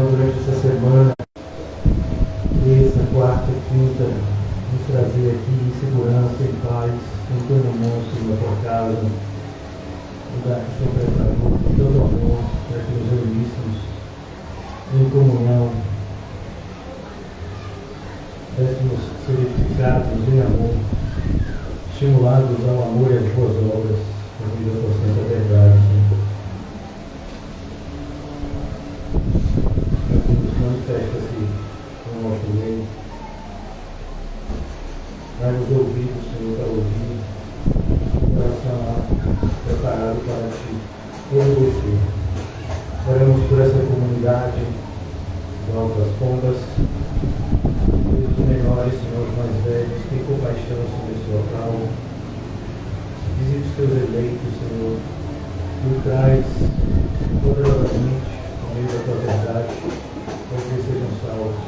Senhor, durante essa semana, terça, quarta, quinta, nos trazer aqui em segurança, em paz, com todo amor, Senhor, na tua casa, lugar que o Senhor preparou, com todo amor, para que nos reuníssemos em comunhão, pudéssemos ser edificados em amor, estimulados ao amor e às boas obras, na vida da tua santa verdade, Senhor. Manifesta-se no nosso meio. Dá-nos ouvidos, Senhor, para ouvir, coração preparado para te obedecer. Oramos por essa comunidade do Alto das Pombas, os menores, Senhor, os mais velhos, tem compaixão sobre esse local. Visite os teus eleitos, Senhor, e o traz poderosamente no meio da tua verdade, para que eles sejam salvos.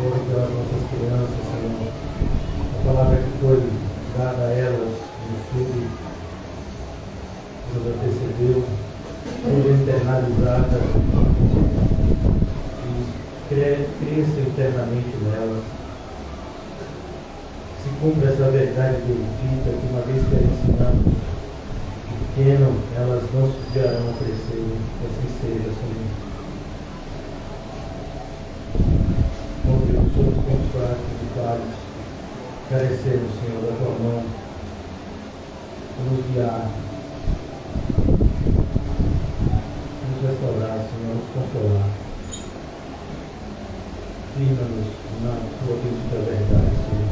Oro pelas nossas crianças, Senhor. A palavra que foi dada a elas no estudo que nos antecedeu, seja internalizada e cresça internamente nelas. Se cumpra essa verdade bendita que uma vez que é ensinada de pequeno, elas não se desviarão a crescer. Assim seja, Senhor. Oh Deus, somos como fracos e falhos, carecemos, Senhor, da tua mão, por nos guiar, nos restaurar, Senhor, nos consolar. Firma-nos na tua bendita verdade, Senhor.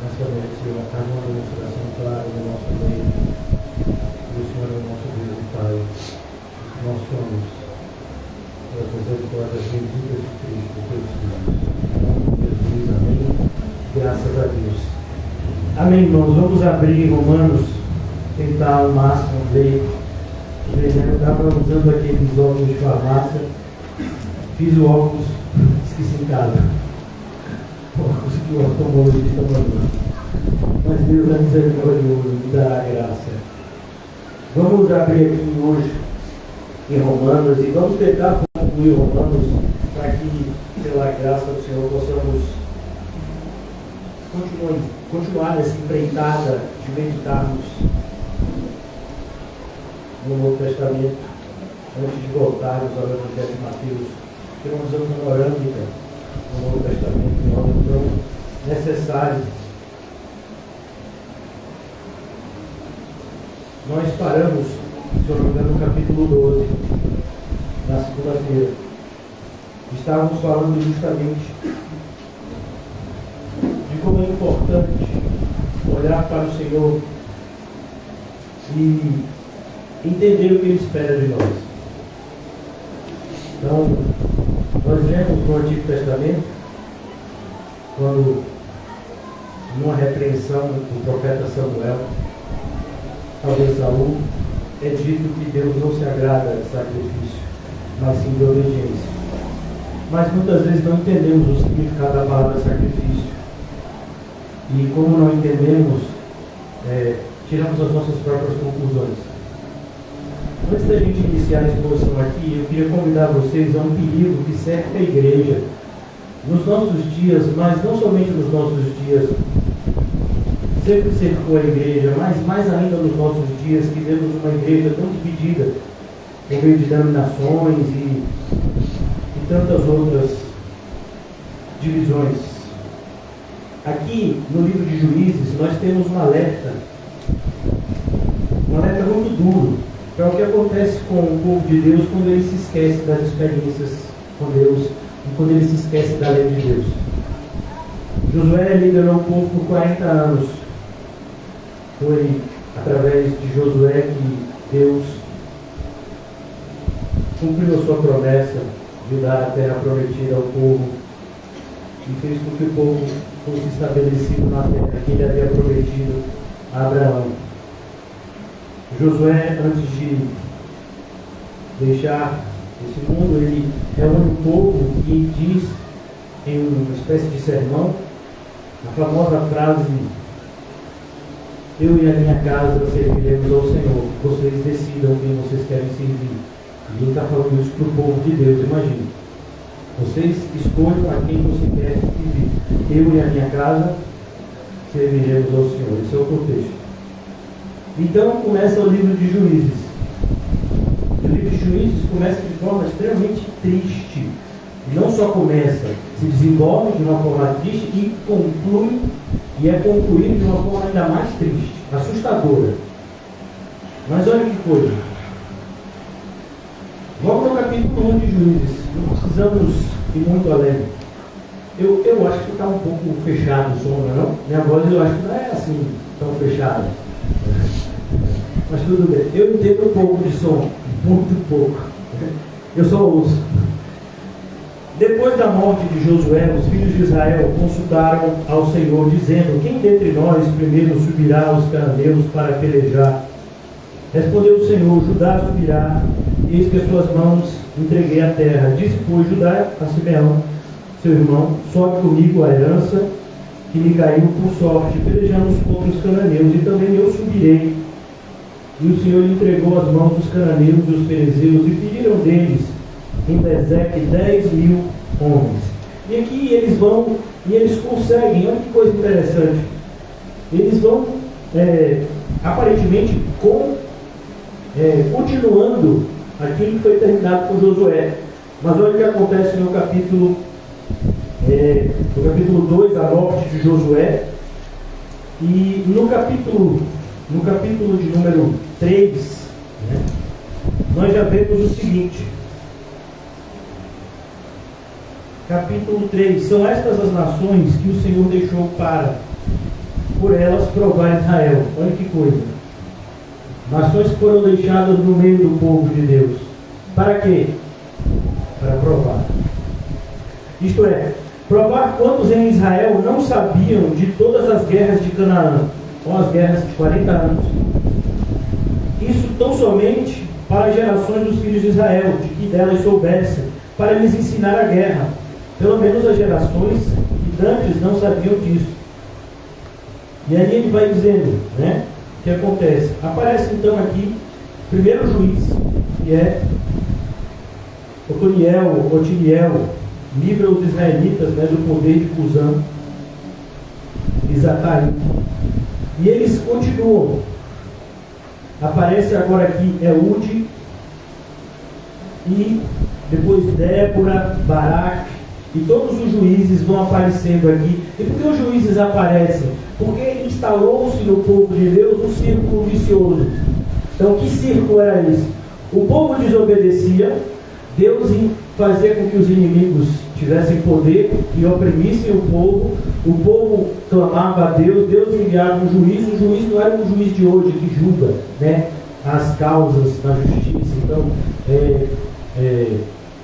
Nessa noite, Senhor, faz uma demonstração clara do nosso meio, do Senhor é o nosso Deus e Pai. Nós somos as misericórdias benditas de Cristo, teu Filho. Em nome de Jesus, amém. Graças a Deus. Amém, irmãos. Vamos abrir Romanos, tentar ao máximo ler. Eu estava usando aqueles óculos de farmácia, fiz o óculos, esqueci em casa. O óculos que o oftalmologista mandou. Mas Deus é misericordioso, me dará graça. Vamos abrir aqui hoje em Romanos e vamos tentar concluir Romanos para que, pela graça do Senhor, possamos continuar nessa empreitada de meditarmos no Novo Testamento antes de voltarmos ao Evangelho de Mateus. Temos uma orâmica no Novo Testamento, algo tão necessário. Nós paramos, se eu não me engano, no capítulo 12, na segunda-feira. Estávamos falando justamente de como é importante olhar para o Senhor e entender o que Ele espera de nós. Então, nós lemos no Antigo Testamento, quando, numa repreensão do profeta Samuel, talvez Saul, é dito que Deus não se agrada de sacrifício, mas sim de obediência. Mas muitas vezes não entendemos o significado da palavra sacrifício. E como não entendemos, tiramos as nossas próprias conclusões. Antes da gente iniciar a exposição aqui, eu queria convidar vocês a um perigo que cerca a igreja nos nossos dias, mas não somente nos nossos dias, sempre cercou a igreja, mas mais ainda nos nossos dias, que vemos uma igreja tão dividida, por meio de denominações e tantas outras divisões. Aqui no livro de Juízes nós temos um alerta muito duro para o que acontece com o povo de Deus quando ele se esquece das experiências com Deus e quando ele se esquece da lei de Deus. Josué liderou o povo por 40 anos. Foi através de Josué que Deus cumpriu a sua promessa de dar a terra prometida ao povo e fez com que o povo fosse estabelecido na terra que ele havia prometido a Abraão. Josué, antes de deixar esse mundo, ele reúne o povo e diz em uma espécie de sermão a famosa frase: eu e a minha casa serviremos ao Senhor. Vocês decidam quem vocês querem servir. E ele está falando isso para o povo de Deus, imagine. Vocês escolham a quem você quer servir. Eu e a minha casa serviremos ao Senhor. Esse é o contexto. Então começa o livro de Juízes. O livro de Juízes começa de forma extremamente triste. E não só começa, se desenvolve de uma forma triste e conclui, e é concluído de uma forma ainda mais triste, assustadora. Mas olha que coisa. Vamos no capítulo 1 de Juízes. Não precisamos ir muito além. Eu acho que está um pouco fechado o som, não é? Minha voz eu acho que não é assim tão fechada. Mas tudo bem. Eu entendo um pouco de som, muito pouco. Eu só ouço. Depois da morte de Josué, os filhos de Israel consultaram ao Senhor, dizendo: quem dentre nós primeiro subirá aos cananeus para pelejar? Respondeu o Senhor: Judá subirá, eis que as suas mãos entreguei a terra. Disse, pois, Judá a Simeão, seu irmão: sobe comigo a herança que me caiu por sorte, pelejamos contra os cananeus, e também eu subirei. E o Senhor lhe entregou as mãos dos cananeus e os ferezeus, e pediram deles em Bezeque 10.000 homens. E aqui eles vão, e eles conseguem, olha que coisa interessante. Eles vão, aparentemente, continuando aquilo que foi terminado com Josué. Mas olha o que acontece no capítulo 2, a morte de Josué. E no capítulo de número 3, né, nós já vemos o seguinte. Capítulo 3. São estas as nações que o Senhor deixou para, por elas, provar Israel. Olha que coisa. Nações que foram deixadas no meio do povo de Deus. Para quê? Para provar. Isto é, provar quantos em Israel não sabiam de todas as guerras de Canaã, ou as guerras de 40 anos. Isso tão somente para as gerações dos filhos de Israel, de que delas soubessem, para lhes ensinar a guerra. Pelo menos as gerações que antes não sabiam disso. E aí ele vai dizendo, né, o que acontece. Aparece então aqui, primeiro juiz, que é Otiniel, livra os israelitas, né, do poder de Cusã e Zataim. E eles continuam. Aparece agora aqui Eude, e depois Débora, Baraque, e todos os juízes vão aparecendo aqui. E por que os juízes aparecem? Porque instalou-se no povo de Deus um círculo vicioso. Então, que círculo era esse? O povo desobedecia, Deus fazia com que os inimigos tivessem poder e oprimissem o povo clamava a Deus, Deus enviava um juiz. O juiz não era um juiz de hoje que julga, né, as causas na justiça. Então,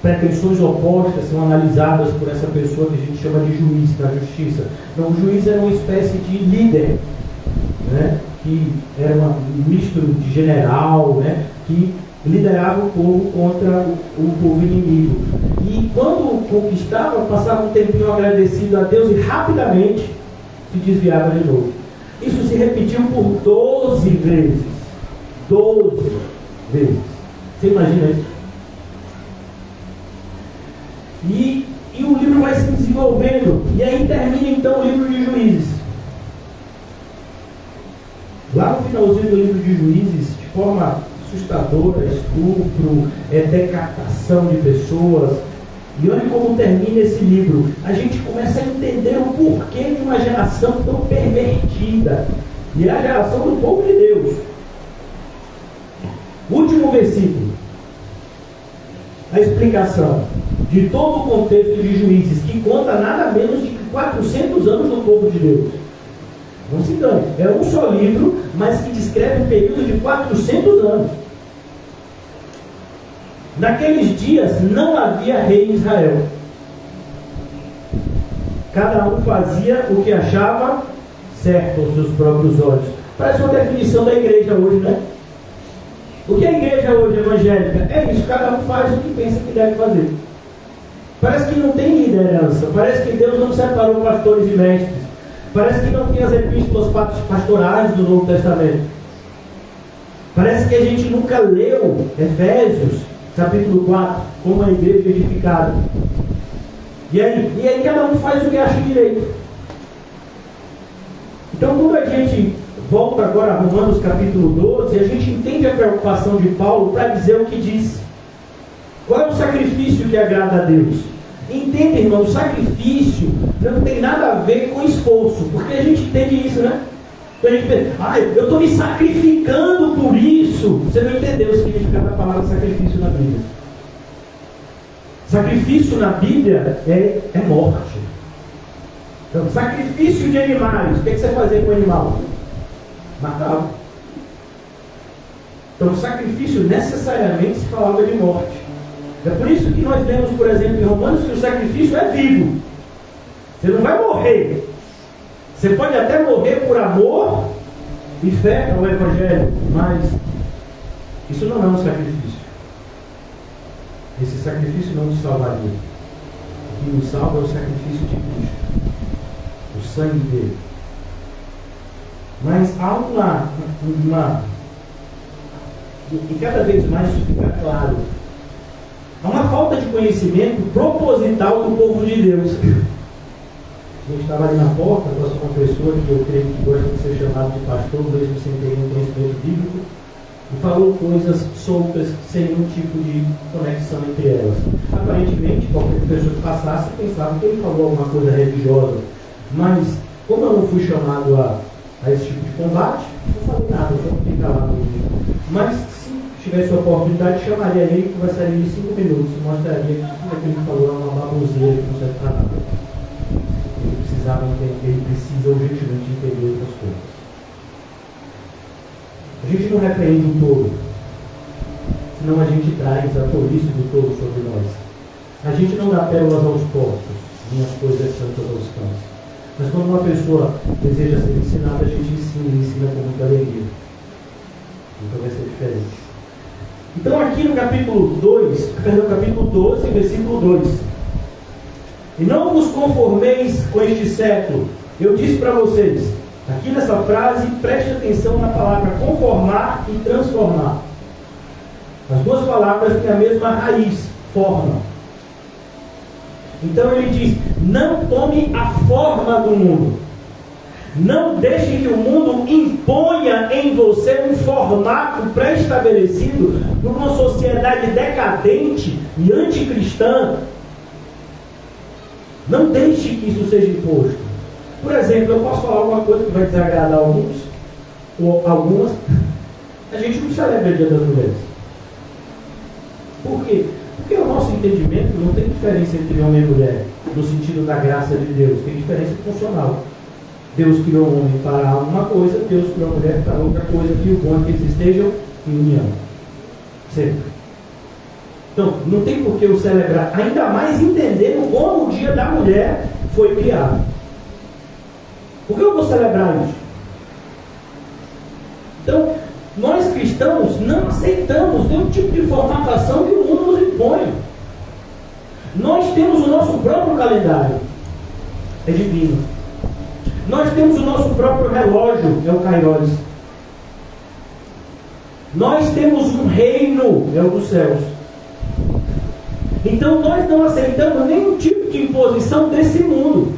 pretensões opostas são analisadas por essa pessoa que a gente chama de juiz na justiça. Então, o juiz era uma espécie de líder, né, que era um misto de general, né, que liderava o povo contra o povo inimigo. E quando conquistava, passava um tempinho agradecido a Deus e rapidamente se desviava de novo. Isso se repetiu por 12 vezes. 12 vezes. Você imagina isso? E o livro vai se desenvolvendo. E aí termina então o livro de Juízes. Lá no finalzinho do livro de Juízes, de forma assustadora, estupro, decapitação de pessoas. E olha como termina esse livro. A gente começa a entender o porquê de uma geração tão pervertida. E é a geração do povo de Deus. Último versículo. A explicação de todo o contexto de Juízes, que conta nada menos de 400 anos do povo de Deus. Não se engane, é um só livro, mas que descreve um período de 400 anos. Naqueles dias não havia rei em Israel. Cada um fazia o que achava certo aos seus próprios olhos. Parece uma definição da igreja hoje, né? O que é a igreja hoje evangélica? É isso, cada um faz o que pensa que deve fazer. Parece que não tem liderança, parece que Deus não separou pastores e mestres. Parece que não tem as epístolas pastorais do Novo Testamento. Parece que a gente nunca leu Efésios, capítulo 4, como a igreja edificada. E aí cada um faz o que acha direito. Então, quando a gente volta agora a Romanos capítulo 12, a gente entende a preocupação de Paulo para dizer o que diz. Qual é o sacrifício que agrada a Deus? Entenda, irmão, o sacrifício não tem nada a ver com esforço, porque a gente entende isso, né? Então a gente pensa, eu estou me sacrificando por isso. Você não entendeu o significado da palavra sacrifício na Bíblia. Sacrifício na Bíblia é morte. Então, sacrifício de animais, o que você fazia com o animal? Matava. Então, sacrifício necessariamente se falava de morte. É por isso que nós lemos, por exemplo, em Romanos, que o sacrifício é vivo. Você não vai morrer. Você pode até morrer por amor e fé ao Evangelho, mas isso não é um sacrifício. Esse sacrifício não te salvaria. O que nos salva é o sacrifício de Cristo, o sangue dele. Mas há e cada vez mais isso fica claro, há uma falta de conhecimento proposital do povo de Deus. A gente estava ali na porta, passou uma pessoa que eu creio que gosta de ser chamado de pastor, mesmo sem ter nenhum conhecimento bíblico, e falou coisas soltas, sem nenhum tipo de conexão entre elas. Aparentemente, qualquer pessoa que passasse pensava que ele falou alguma coisa religiosa, mas como eu não fui chamado a esse tipo de combate, não falei nada, eu só fiquei calado mesmo. Mas se tivesse a oportunidade, chamaria ele e conversaria de 5 minutos, mostraria que tudo aquilo que ele falou é uma baboseira que não serve para nada. Ele precisa urgentemente entender outras coisas. A gente não repreende o touro, senão a gente traz a tolice do touro sobre nós. A gente não dá pérolas aos porcos, nem as coisas santas aos cães. Mas quando uma pessoa deseja ser ensinada, a gente ensina com muita alegria. Então vai ser diferente. Então aqui no capítulo 12, versículo 2. E não vos conformeis com este século. Eu disse para vocês, aqui nessa frase, preste atenção na palavra conformar e transformar. As duas palavras têm a mesma raiz, forma. Então ele diz, não tome a forma do mundo. Não deixe que o mundo imponha em você um formato pré-estabelecido numa sociedade decadente e anticristã. Não deixe que isso seja imposto. Por exemplo, eu posso falar alguma coisa que vai desagradar alguns, ou algumas. A gente não celebra o Dia das Mulheres. Por quê? Porque o nosso entendimento não tem diferença entre homem e mulher, no sentido da graça de Deus, tem diferença funcional. Deus criou o homem para uma coisa, Deus criou a mulher para outra coisa, que o bom é que eles estejam em união. Sempre. Então, não tem por que eu celebrar, ainda mais entendendo como o dia da mulher foi criado. Por que eu vou celebrar isso? Então, nós cristãos não aceitamos nenhum tipo de formatação que o mundo nos impõe. Nós temos o nosso próprio calendário, é divino. Nós temos o nosso próprio relógio, é o Kairos. Nós temos um reino, é o dos céus. Então nós não aceitamos nenhum tipo de imposição desse mundo.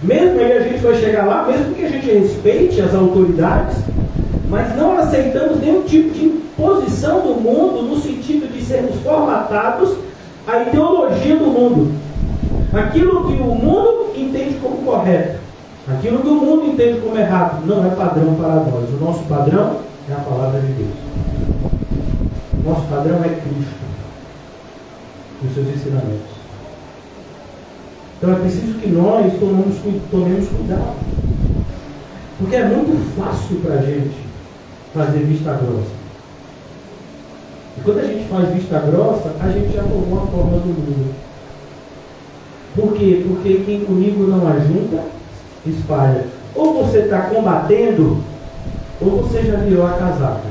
Mesmo aí a gente vai chegar lá, mesmo que a gente respeite as autoridades, mas não aceitamos nenhum tipo de imposição do mundo no sentido de sermos formatados à ideologia do mundo. Aquilo que o mundo entende como correto, aquilo que o mundo entende como errado, não é padrão para nós. O nosso padrão é a palavra de Deus. O nosso padrão é Cristo e os seus ensinamentos. Então é preciso que nós tomemos cuidado. Porque é muito fácil para a gente fazer vista grossa. E quando a gente faz vista grossa, a gente já tomou a forma do mundo. Por quê? Porque quem comigo não ajunta, espalha. Ou você está combatendo, ou você já virou a casaca.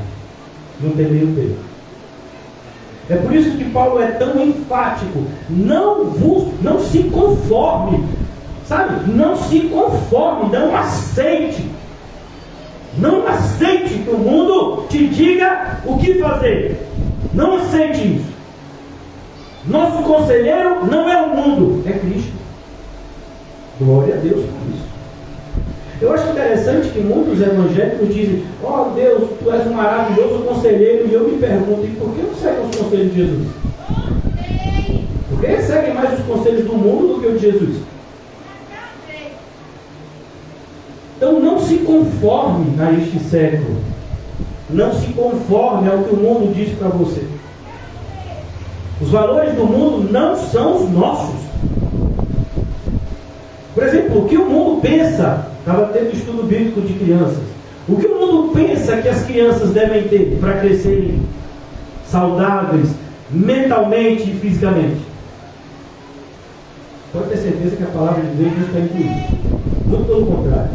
Não tem meio termo. É por isso que Paulo é tão enfático. Não se conforme. Sabe? Não se conforme, não aceite. Não aceite que o mundo te diga o que fazer. Não aceite isso. Nosso conselheiro não é o mundo, é Cristo. Glória a Deus por isso. Eu acho interessante que muitos evangélicos dizem: ó Deus, tu és um maravilhoso conselheiro. E eu me pergunto: e por que não seguem os conselhos de Jesus? Por que eles seguem mais os conselhos do mundo do que o de Jesus? Então não se conforme a este século. Não se conforme ao que o mundo diz para você. Os valores do mundo não são os nossos. Por exemplo, o que o mundo pensa, estava tendo estudo bíblico de crianças, o que o mundo pensa que as crianças devem ter para crescerem saudáveis, mentalmente e fisicamente? Pode ter certeza que a palavra de Deus não está incluída. Muito pelo contrário.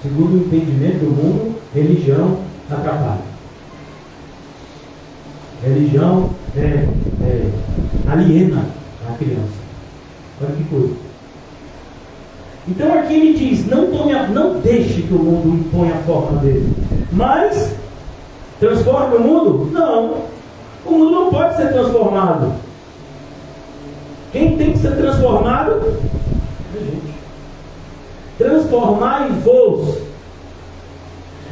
Segundo o entendimento do mundo, religião atrapalha. Religião aliena a criança. Olha que coisa. Então aqui ele diz: não deixe que o mundo imponha a forma dele. Mas transforme o mundo? Não. O mundo não pode ser transformado. Quem tem que ser transformado? É a gente. Transformai-vos.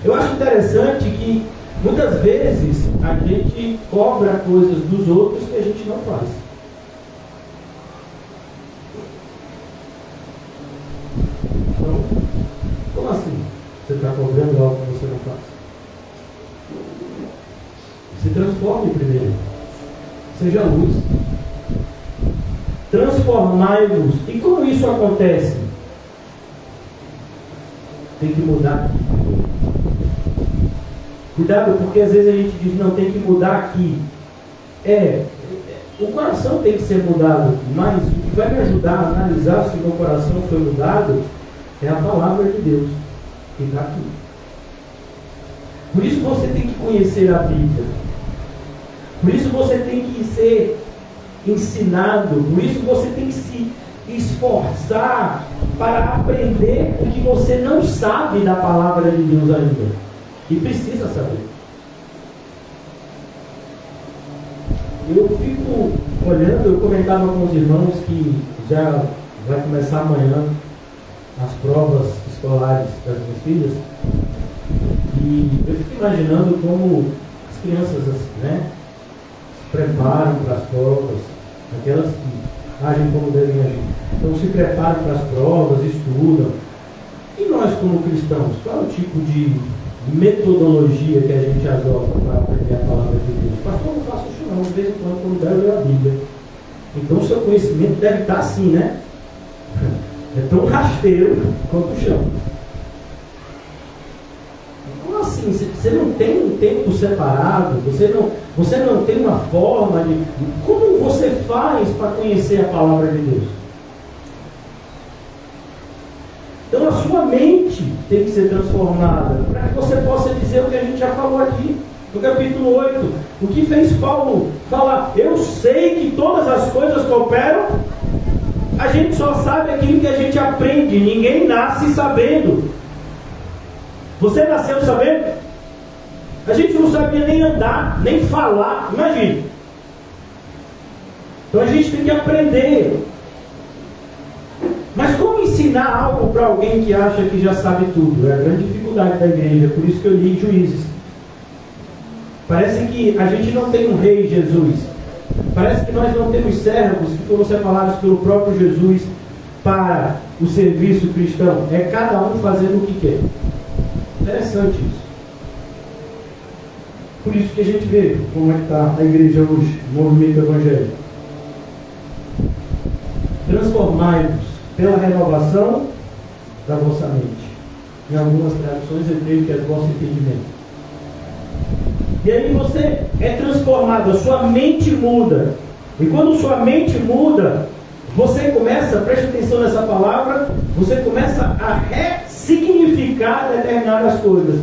Eu acho interessante que muitas vezes a gente cobra coisas dos outros que a gente não faz. Então, como assim? Você está cobrando algo que você não faz? Se transforme primeiro. Seja luz. Transformai-vos. E como isso acontece? Tem que mudar. Cuidado, porque às vezes a gente diz: não, tem que mudar aqui. O coração tem que ser mudado, mas o que vai me ajudar a analisar se o meu coração foi mudado é a palavra de Deus que está aqui. Por isso você tem que conhecer a Bíblia. Por isso você tem que ser ensinado. Por isso você tem que se esforçar para aprender o que você não sabe da palavra de Deus ainda. E precisa saber. Eu fico olhando, eu comentava com os irmãos que já vai começar amanhã as provas escolares das minhas filhas. E eu fico imaginando como as crianças se preparam para as provas, aquelas que agem como devem agir. Então se preparam para as provas, estudam. E nós como cristãos, qual é o tipo de metodologia que a gente adota para aprender a palavra de Deus? Pastor, eu não faço isso não, de vez em quando eu leio a Bíblia. Então o seu conhecimento deve estar assim, né? É tão rasteiro quanto o chão. Como assim? Você não tem um tempo separado? Você não tem uma forma de... Como você faz para conhecer a palavra de Deus? Então a sua mente tem que ser transformada para que você possa dizer o que a gente já falou aqui no capítulo 8. O que fez Paulo falar: eu sei que todas as coisas cooperam. A gente só sabe aquilo que a gente aprende. Ninguém nasce sabendo. Você nasceu sabendo? A gente não sabia nem andar, nem falar. Imagine. Então a gente tem que aprender. Mas como ensinar algo para alguém que acha que já sabe tudo? É a grande dificuldade da igreja. Por isso que eu li Juízes. Parece que a gente não tem um rei Jesus. Parece que nós não temos servos que foram separados pelo próprio Jesus para o serviço cristão. É cada um fazendo o que quer. Interessante isso. Por isso que a gente vê como é que está a igreja hoje, o movimento evangélico. Transformai-vos pela renovação da vossa mente. Em algumas traduções eu creio que é do vosso entendimento. E aí você é transformado, a sua mente muda. E quando sua mente muda, você começa, preste atenção nessa palavra, você começa a ressignificar determinadas coisas.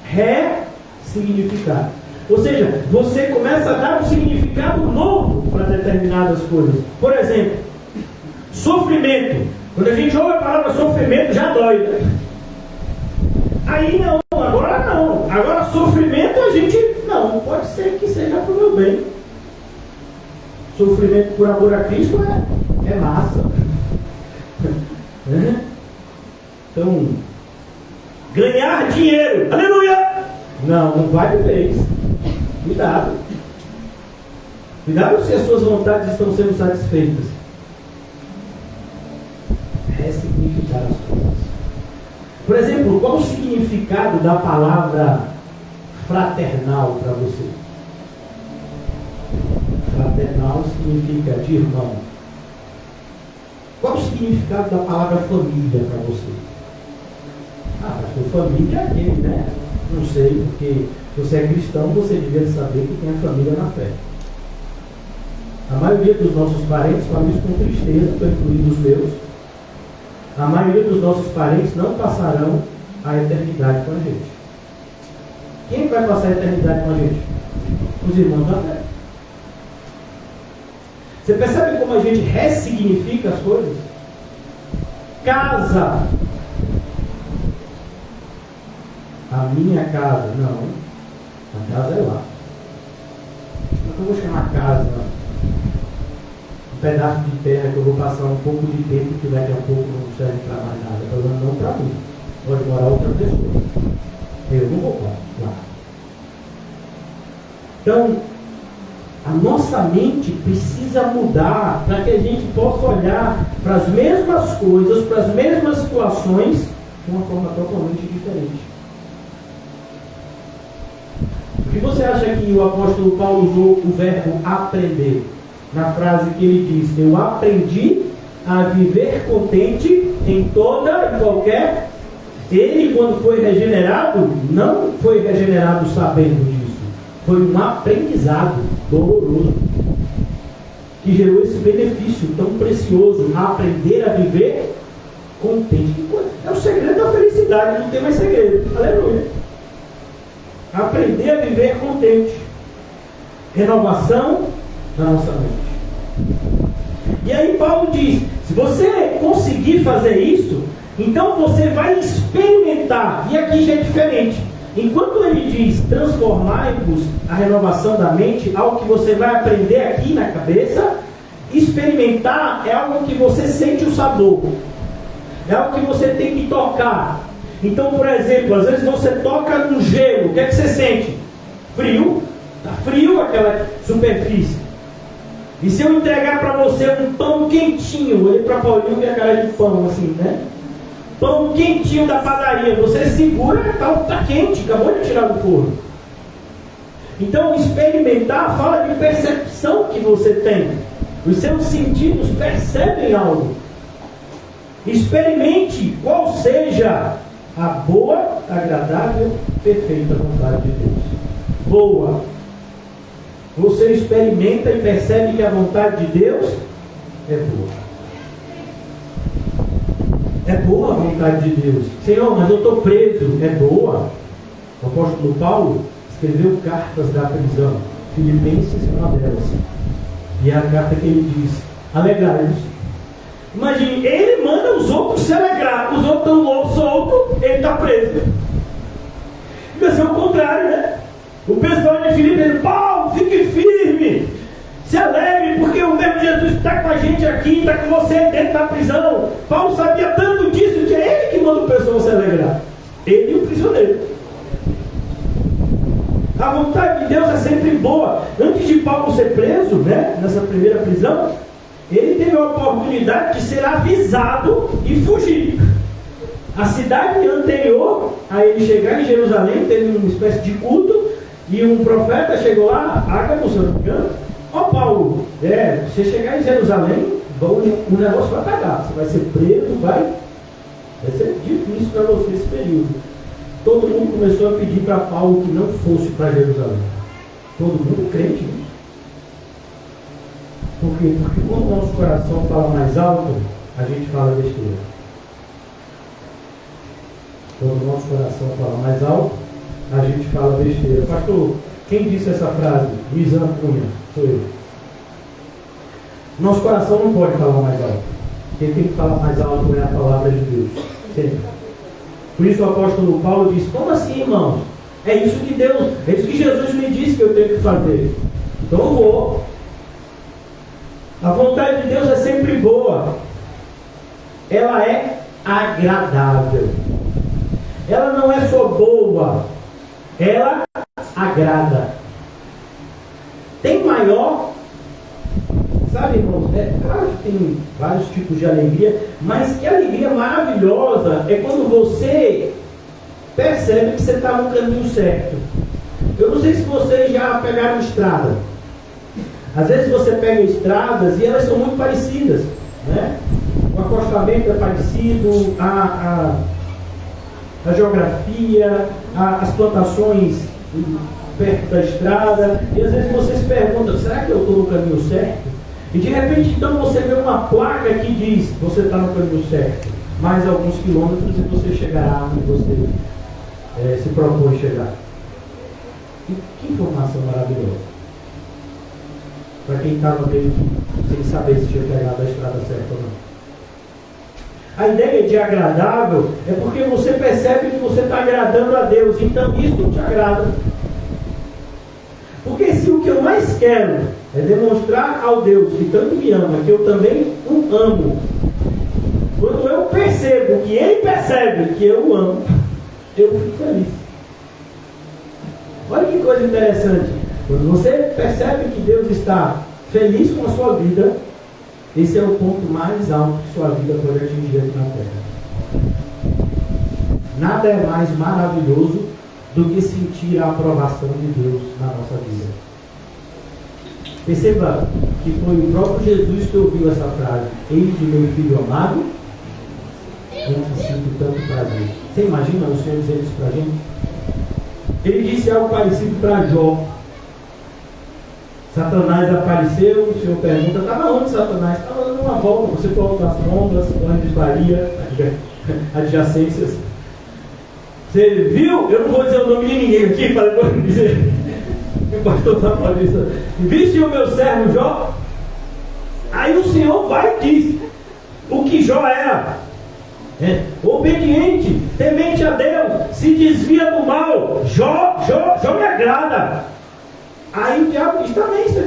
Ressignificar. Ou seja, você começa a dar um significado novo para determinadas coisas. Por exemplo, sofrimento. Quando a gente ouve a palavra sofrimento, já dói, né? Aí não, agora não. Agora sofrimento a gente, não, pode ser que seja para o meu bem. Sofrimento por amor a Cristo é massa. Então, ganhar dinheiro, aleluia! Não vai de vez. Cuidado. Cuidado se as suas vontades estão sendo satisfeitas. Ressignificar as coisas. Por exemplo, qual o significado da palavra fraternal para você? Fraternal significa de irmão. Qual o significado da palavra família para você? Pastor, família é aquele, né? Não sei, porque se você é cristão, você devia saber que tem a família na fé. A maioria dos nossos parentes, falo isso com tristeza, estou incluindo os meus. A maioria dos nossos parentes não passarão a eternidade com a gente. Quem vai passar a eternidade com a gente? Os irmãos da fé. Você percebe como a gente ressignifica as coisas? Casa. A minha casa. Não. A casa é lá. Como eu vou chamar casa? Um pedaço de terra que eu vou passar um pouco de tempo que daqui a pouco não serve para mais nada. Pelo menos não para mim. Pode morar outra pessoa. Eu não vou lá. Então, a nossa mente precisa mudar para que a gente possa olhar para as mesmas coisas, para as mesmas situações de uma forma totalmente diferente. Por que você acha que o apóstolo Paulo usou o verbo aprender? Na frase que ele diz: eu aprendi a viver contente em toda e qualquer. Ele, quando foi regenerado, não foi regenerado sabendo disso. Foi um aprendizado doloroso que gerou esse benefício tão precioso, aprender a viver contente. É o segredo da felicidade, não tem mais segredo. Aleluia. Aprender a viver contente. Renovação da nossa mente. E aí Paulo diz: se você conseguir fazer isso, então você vai experimentar. E aqui já é diferente. Enquanto ele diz transformai-vos, a renovação da mente, algo que você vai aprender aqui na cabeça, experimentar é algo que você sente o sabor, é algo que você tem que tocar. Então, por exemplo, às vezes você toca no gelo, o que é que você sente? Frio, está frio aquela superfície. E se eu entregar para você um pão quentinho, olhei para Paulinho e a cara de pão assim, né? Pão quentinho da padaria, você segura, está quente, acabou de tirar do forno. Então, experimentar fala de percepção que você tem. Os seus sentidos percebem algo. Experimente qual seja a boa, agradável, perfeita vontade de Deus. Boa. Você experimenta e percebe que a vontade de Deus é boa. É boa a vontade de Deus. Senhor, mas eu estou preso. É boa. O apóstolo Paulo escreveu cartas da prisão. Filipenses é uma delas. E é a carta que ele diz: alegrai-vos. Imagine, ele manda os outros se alegrar. Os outros estão soltos, ele está preso. Deve ser o contrário, né? O pessoal de Filipe diz: Paulo, fique firme. Se alegre, porque o mesmo Jesus está com a gente aqui, está com você dentro da prisão. Paulo sabia tanto disso que é ele que manda o pessoal se alegrar. Ele e o prisioneiro. A vontade de Deus é sempre boa. Antes de Paulo ser preso, né, nessa primeira prisão, ele teve a oportunidade de ser avisado e fugir. A cidade anterior a ele chegar em Jerusalém teve uma espécie de culto, e um profeta chegou lá, Ágabo, se eu não me engano: ó Paulo, você chegar em Jerusalém, o negócio vai pegar, você vai ser preso, vai ser difícil para você esse período. Todo mundo começou a pedir para Paulo que não fosse para Jerusalém. Todo mundo crente nisso. Por quê? Porque quando o nosso coração fala mais alto, a gente fala besteira. Quando o nosso coração fala mais alto, a gente fala besteira. Pastor, quem disse essa frase? Luizana Cunha, sou eu. Nosso coração não pode falar mais alto. Quem tem que falar mais alto é a palavra de Deus. Sempre. Por isso o apóstolo Paulo diz: como assim, irmãos? É isso que Jesus me disse que eu tenho que fazer. Então eu vou. A vontade de Deus é sempre boa. Ela é agradável. Ela não é só boa, ela agrada. Tem maior, sabe, irmãos, claro que tem vários tipos de alegria, mas que alegria maravilhosa é quando você percebe que você está no caminho certo. Eu não sei se vocês já pegaram estrada. Às vezes você pega estradas e elas são muito parecidas, né? O acostamento é parecido, a geografia, as plantações perto da estrada, e às vezes você se pergunta: será que eu estou no caminho certo? E de repente então você vê uma placa que diz: você está no caminho certo, mais alguns quilômetros e você chegará onde você se propõe chegar. E que informação maravilhosa para quem estava meio sem saber se tinha pegado a estrada certa ou não. A ideia de agradável é porque você percebe que você está agradando a Deus, então isso te agrada. Porque se o que eu mais quero é demonstrar ao Deus que tanto me ama, que eu também o amo, quando eu percebo que Ele percebe que eu o amo, eu fico feliz. Olha que coisa interessante. Quando você percebe que Deus está feliz com a sua vida, esse é o ponto mais alto que sua vida pode atingir aqui na Terra. Nada é mais maravilhoso do que sentir a aprovação de Deus na nossa vida. Perceba que foi o próprio Jesus que ouviu essa frase: eis de meu filho amado, em que sinto tanto prazer. Você imagina o Senhor dizendo isso para a gente? Ele disse algo parecido para Jó. Satanás apareceu, o Senhor pergunta: estava onde Satanás? Estava dando uma volta, você coloca as sombras, onde varia, adjacências. Você viu? Eu não vou dizer o nome de ninguém aqui para depois dizer. O pastor Samuel disse: viste o meu servo Jó? Aí o Senhor vai e diz o que Jó era: obediente, temente a Deus, se desvia do mal. Jó me agrada. Aí o diabo diz também: se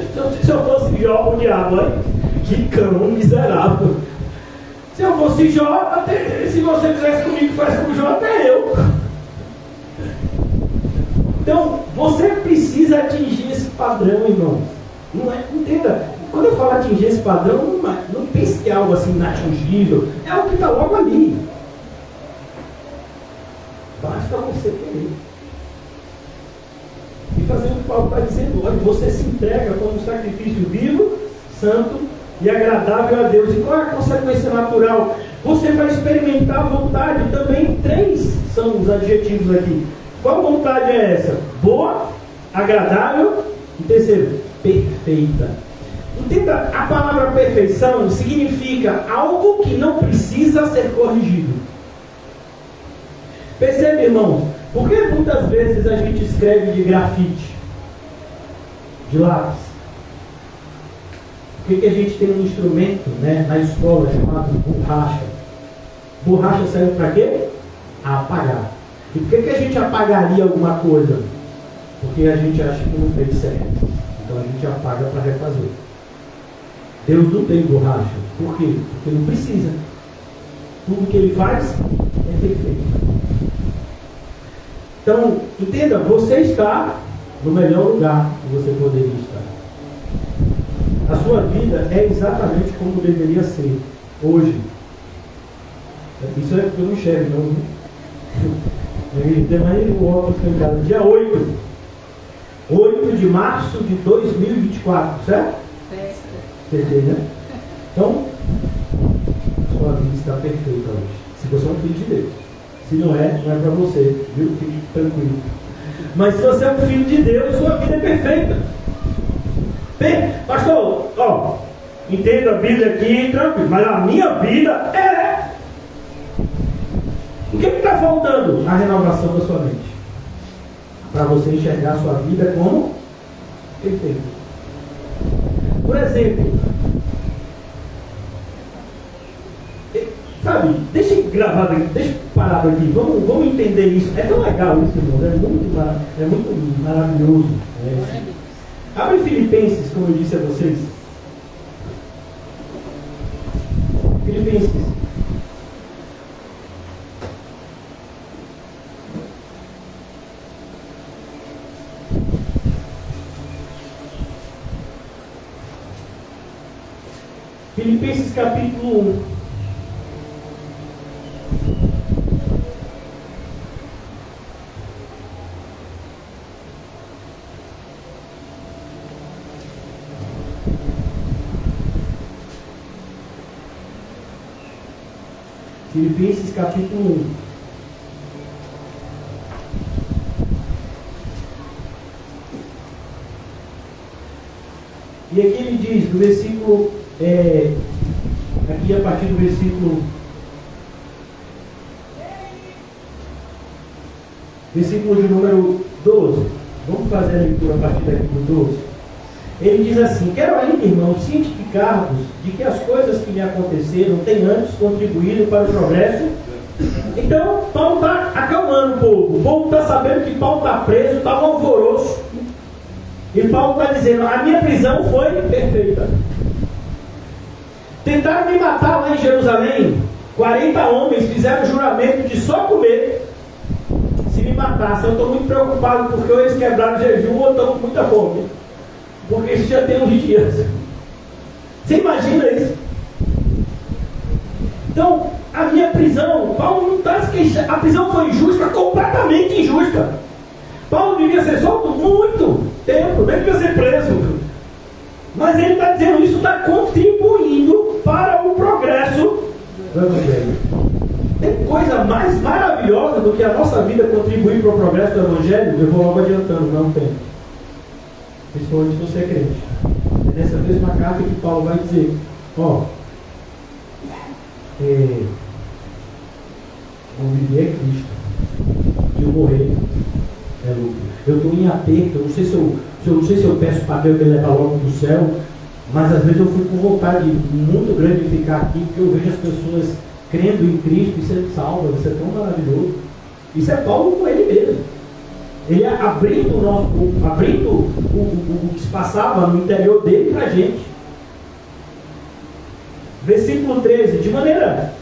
eu fosse Jó, o diabo, hein? Que cão miserável. Se eu fosse Jó, se você fizesse comigo, faz com Jó, até eu. Então, você precisa atingir esse padrão, irmão. Não é, entenda, quando eu falo atingir esse padrão, não pense que é algo assim inatingível. É algo que está logo ali. Basta você querer. E fazer o que Paulo está dizendo: olha, você se entrega como um sacrifício vivo, santo e agradável a Deus. E qual é a consequência natural? Você vai experimentar a vontade. Também 3 são os adjetivos aqui. Qual vontade é essa? Boa, agradável e terceiro, perfeita. Entenda, a palavra perfeição significa algo que não precisa ser corrigido. Percebe, irmão? Por que muitas vezes a gente escreve de grafite, de lápis? Por que a gente tem um instrumento, na escola chamado borracha? Borracha serve para quê? Apagar. E por que a gente apagaria alguma coisa? Porque a gente acha que não fez certo. Então a gente apaga para refazer. Deus não tem borracha. Por quê? Porque não precisa. Tudo que Ele faz é perfeito. Então, entenda, você está no melhor lugar que você poderia estar. A sua vida é exatamente como deveria ser hoje. Isso é porque eu não enxergo, não. Tem mais um óculos ligado. Dia 8 de março de 2024, certo? Certeza, né? Então, a sua vida está perfeita hoje. Se você é um filho de Deus. Se não é para você, viu? Fique tranquilo. Mas se você é um filho de Deus, sua vida é perfeita. Pastor, entenda a Bíblia aqui, tranquilo. Mas a minha vida é. O que está faltando? A renovação da sua mente. Para você enxergar a sua vida como perfeita. Por exemplo, Sabe, deixa gravado aqui, deixa parado aqui, vamos entender isso. É tão legal isso, irmão, é muito maravilhoso. Abre Filipenses, como eu disse a vocês. Filipenses. Filipenses capítulo 1. Filipenses capítulo 1. E aqui ele diz, no versículo, aqui a partir do versículo 12, vamos fazer a leitura a partir daqui do 12. Ele diz assim: quero ainda, irmãos, cientificar-vos de que as coisas que me aconteceram têm antes contribuído para o progresso. Então, Paulo está acalmando o povo está sabendo que Paulo está preso, está um alvoroço, e Paulo está dizendo: a minha prisão foi perfeita. Tentaram me matar lá em Jerusalém, 40 homens fizeram juramento de só comer se me matassem. Eu estou muito preocupado porque ou eles quebraram o jejum ou estão com muita fome, porque isso já tem uns dias. Você imagina isso? Então, a minha prisão, Paulo não está se queixando. A prisão foi injusta, completamente injusta. Paulo devia ser solto muito tempo, nem devia ser preso. Mas ele está dizendo, isso está contribuindo para o progresso do Evangelho. Tem coisa mais maravilhosa do que a nossa vida contribuir para o progresso do Evangelho? Eu vou logo adiantando, não tem. Principalmente se você é crente. É nessa mesma carta que Paulo vai dizer: vou viver é Cristo, e eu morrer é lucro. Eu estou em aperto, eu não sei se eu peço para Deus me levar logo do céu, mas às vezes eu fico com vontade muito grande de ficar aqui, porque eu vejo as pessoas crendo em Cristo e sendo salvas. Isso é tão maravilhoso. Isso é Paulo com ele mesmo. Ele abrindo o que se passava no interior dele para a gente. Versículo 13: de maneira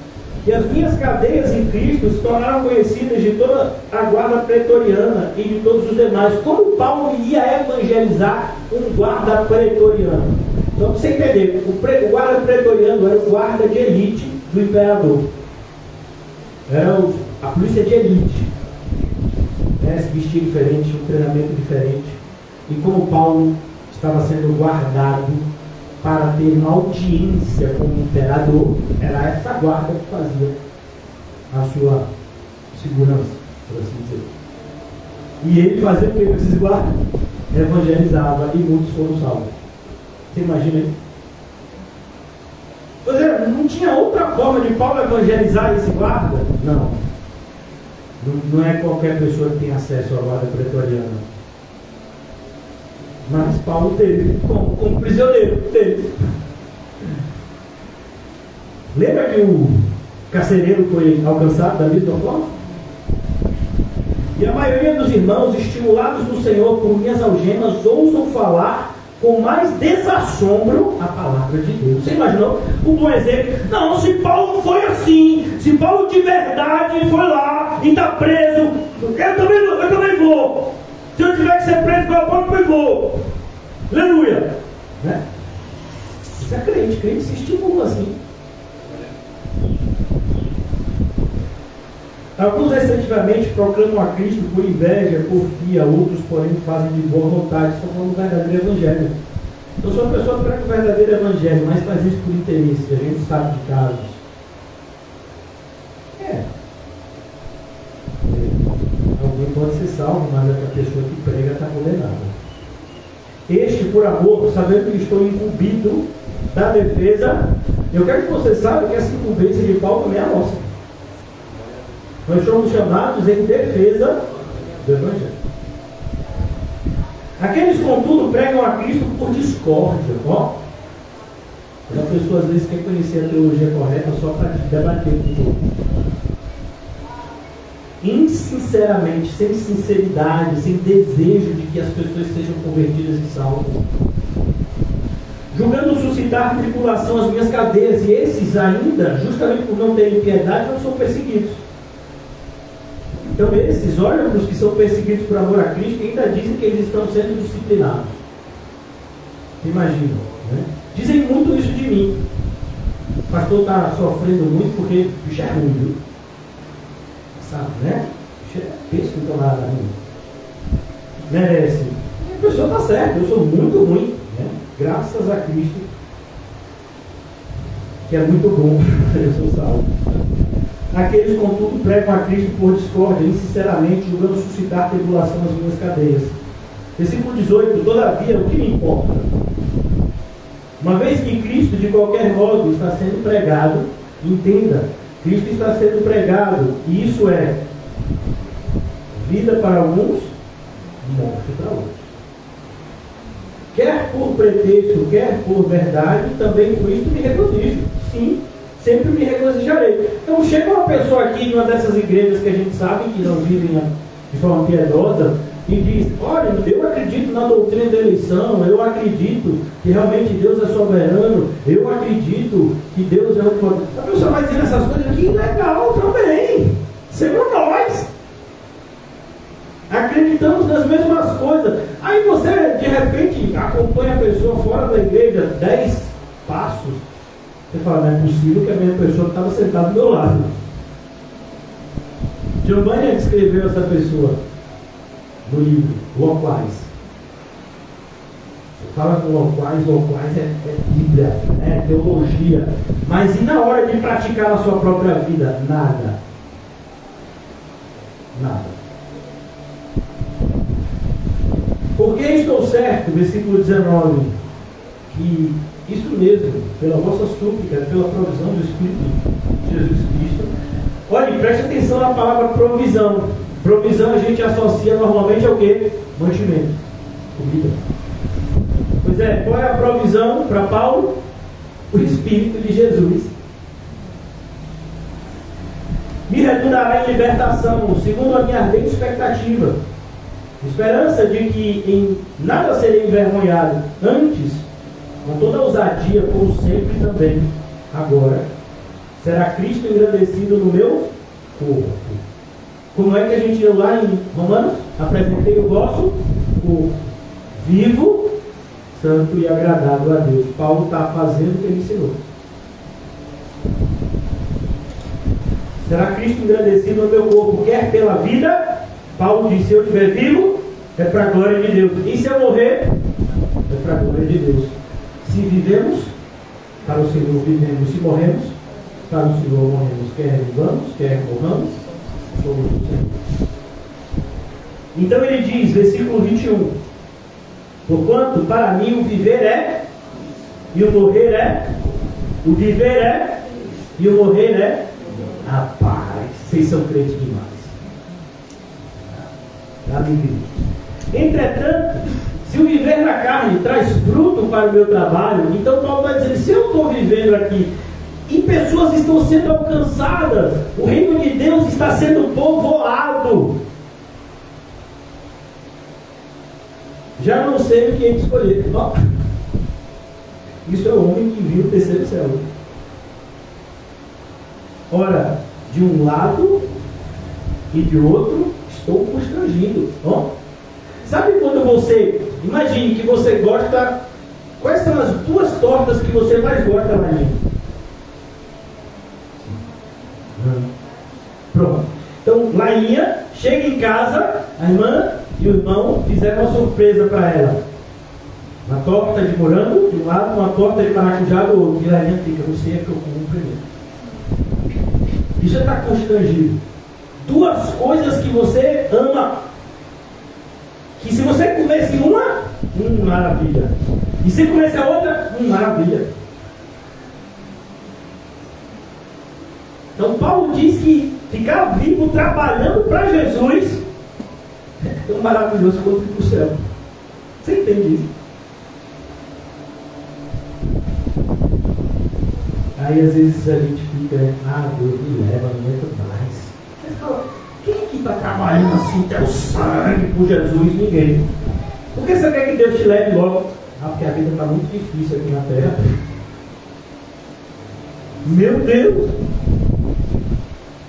que as minhas cadeias em Cristo se tornaram conhecidas de toda a guarda pretoriana e de todos os demais. Como Paulo ia evangelizar um guarda pretoriano? Então, para você entender, o guarda pretoriano era o guarda de elite do imperador. Era a polícia de elite. Se vestir diferente, um treinamento diferente. E como Paulo estava sendo guardado para ter uma audiência com o imperador, era essa guarda que fazia a sua segurança, por assim dizer. E ele fazia o que com esses guardas? Evangelizava, e muitos foram salvos. Você imagina isso? Pois é, não tinha outra forma de Paulo evangelizar esse guarda? Não. Não é qualquer pessoa que tem acesso à guarda pretoriana. Mas Paulo teve, como prisioneiro, teve. Lembra que o carcereiro foi alcançado da mesma forma? E a maioria dos irmãos, estimulados no Senhor por minhas algemas, ousam falar com mais desassombro a palavra de Deus. Você imaginou um bom exemplo? Não, se Paulo foi assim, se Paulo de verdade foi lá e está preso, eu também vou. Se eu tiver que ser preso pelo Paulo, eu vou. Aleluia. Né? Isso é crente se estimula assim. Alguns recentemente proclamam a Cristo por inveja, por fia, outros porém fazem de boa vontade. Estão falando do verdadeiro evangelho. Eu sou uma pessoa que prega o verdadeiro evangelho, mas faz isso por interesse. A gente sabe de casos. Alguém pode ser salvo, mas a pessoa que prega está condenada. Este, por amor, sabendo que estou incumbido da defesa, eu quero que você saiba que essa incumbência de Paulo também é a nossa. Nós somos chamados em defesa do Evangelho. Aqueles, contudo, pregam a Cristo por discórdia. E a pessoa às vezes quer conhecer a teologia correta só para debater com o outro. Insinceramente, sem sinceridade, sem desejo de que as pessoas sejam convertidas e salvas. Julgando suscitar tribulação às minhas cadeias, e esses ainda, justamente por não terem piedade, não são perseguidos. Então esses olham para os que são perseguidos por amor a Cristo e ainda dizem que eles estão sendo disciplinados. Imagina, né? Dizem muito isso de mim. O pastor está sofrendo muito porque o bicho é ruim, viu? Sabe, né? O bicho é peixe, não está nada ruim. Merece. E a pessoa está certa, eu sou muito ruim, né? Graças a Cristo, que é muito bom, eu sou salvo. Aqueles, contudo, pregam a Cristo por discórdia, insinceramente, julgando suscitar tribulação nas minhas cadeias. Versículo 18: todavia, o que me importa? Uma vez que Cristo, de qualquer modo, está sendo pregado, entenda, Cristo está sendo pregado, e isso é vida para alguns, morte para outros. Quer por pretexto, quer por verdade, também com isso me regozijo. Sim, sempre me regozijarei. Então chega uma pessoa aqui de uma dessas igrejas que a gente sabe que não vivem de forma piedosa e diz: olha, eu acredito na doutrina da eleição, eu acredito que realmente Deus é soberano, eu acredito que Deus é o poder. A pessoa vai dizer essas coisas aqui, legal também, sempre nós acreditamos nas mesmas coisas. Aí você de repente acompanha a pessoa fora da igreja 10 passos. Você fala: não é possível que a mesma pessoa que estava sentada do meu lado. Giovanni descreveu essa pessoa no livro Loquaz. Você fala com Loquaz é Bíblia, é teologia. Mas e na hora de praticar na sua própria vida? Nada. Porque estou certo, versículo 19, que isso mesmo, pela vossa súplica, pela provisão do Espírito de Jesus Cristo. Olhe, preste atenção na palavra provisão. Provisão a gente associa normalmente ao quê? Mantimento, comida. Pois é, qual é a provisão para Paulo? O Espírito de Jesus. Me redundará em libertação, segundo a minha ardente expectativa. Esperança de que em nada serei envergonhado, antes, com toda ousadia, como sempre também, agora, será Cristo engrandecido no meu corpo. Como é que a gente leu lá em Romanos? Apresentei o vosso corpo vivo, santo e agradável a Deus. Paulo está fazendo o que ele ensinou. Será Cristo engrandecido no meu corpo, quer pela vida. Paulo disse: se eu estiver vivo, é para a glória de Deus. E se eu morrer, é para a glória de Deus. Se vivemos, para o Senhor vivemos. Se morremos, para o Senhor morremos. Quer vivamos, quer morramos, somos do Senhor. Então ele diz, versículo 21: porquanto para mim o viver é, e o morrer é, o viver é, e o morrer é. Rapaz, vocês são crentes demais. Alegria. Entretanto, se o viver na carne traz fruto para o meu trabalho, então Paulo vai dizer: se eu estou vivendo aqui e pessoas estão sendo alcançadas, o reino de Deus está sendo povoado, já não sei o que é escolher. Isso é o homem que viu o terceiro céu. Ora, de um lado e de outro, estou constrangido. Sabe quando você, imagine que você gosta, quais são as duas tortas que você mais gosta, Lainha? Pronto. Então, Lainha chega em casa, a irmã e o irmão fizeram uma surpresa para ela. Uma torta de morango de um lado, uma torta de maracujá do outro. E Lainha fica: você é que eu como primeiro. Isso está constrangido. Duas coisas que você ama, que se você comesse uma, maravilha. E se comesse a outra, maravilha. Então Paulo diz que ficar vivo trabalhando para Jesus é tão maravilhoso quanto ir para o céu. Você entende isso? Aí às vezes a gente fica, Deus me leva, não aguento mais. Você fala, quem que está trabalhando assim, teu sangue por Jesus? Ninguém. Por que você quer que Deus te leve logo? Porque a vida está muito difícil aqui na terra. Meu Deus!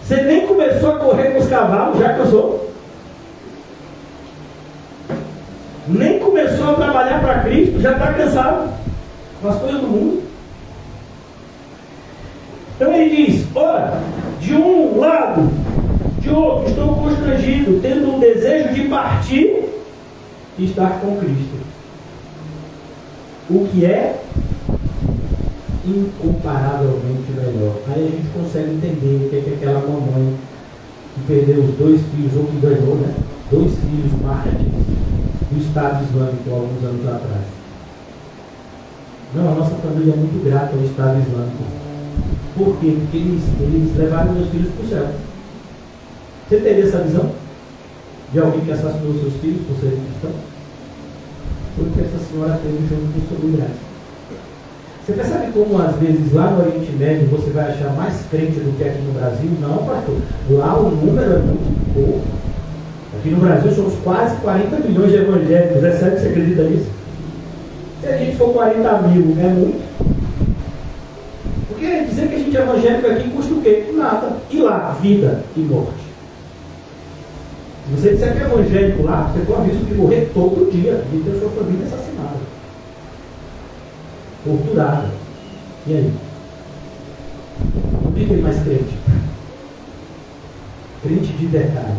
Você nem começou a correr com os cavalos, já cansou? Nem começou a trabalhar para Cristo, já está cansado com as coisas do mundo. Então ele diz, ora, de um lado, de outro, estou constrangido, tendo um desejo de partir e estar com Cristo. O que é incomparavelmente melhor. Aí a gente consegue entender o que é aquela mamãe que perdeu os 2 filhos, ou que ganhou, 2 filhos mártires do Estado Islâmico há alguns anos atrás. Não, a nossa família é muito grata ao Estado Islâmico. Por quê? Porque eles levaram meus filhos para o céu. Você teria essa visão? De alguém que assassinou seus filhos por serem cristãos? Porque essa senhora teve junto com sua graça. Você percebe como às vezes lá no Oriente Médio você vai achar mais crente do que aqui no Brasil? Não, pastor. Lá o número é muito pouco. Aqui no Brasil somos quase 40 milhões de evangélicos. É sério que você acredita nisso? Se a gente for 40 mil, é muito. Porque dizer que a gente é evangélico aqui custa o quê? Nada. E lá, vida e morte. Se você disser que é evangélico lá, você tem o risco de morrer todo dia e ter sua família assassinada, torturada. E aí? O que tem mais crente? Crente de verdade.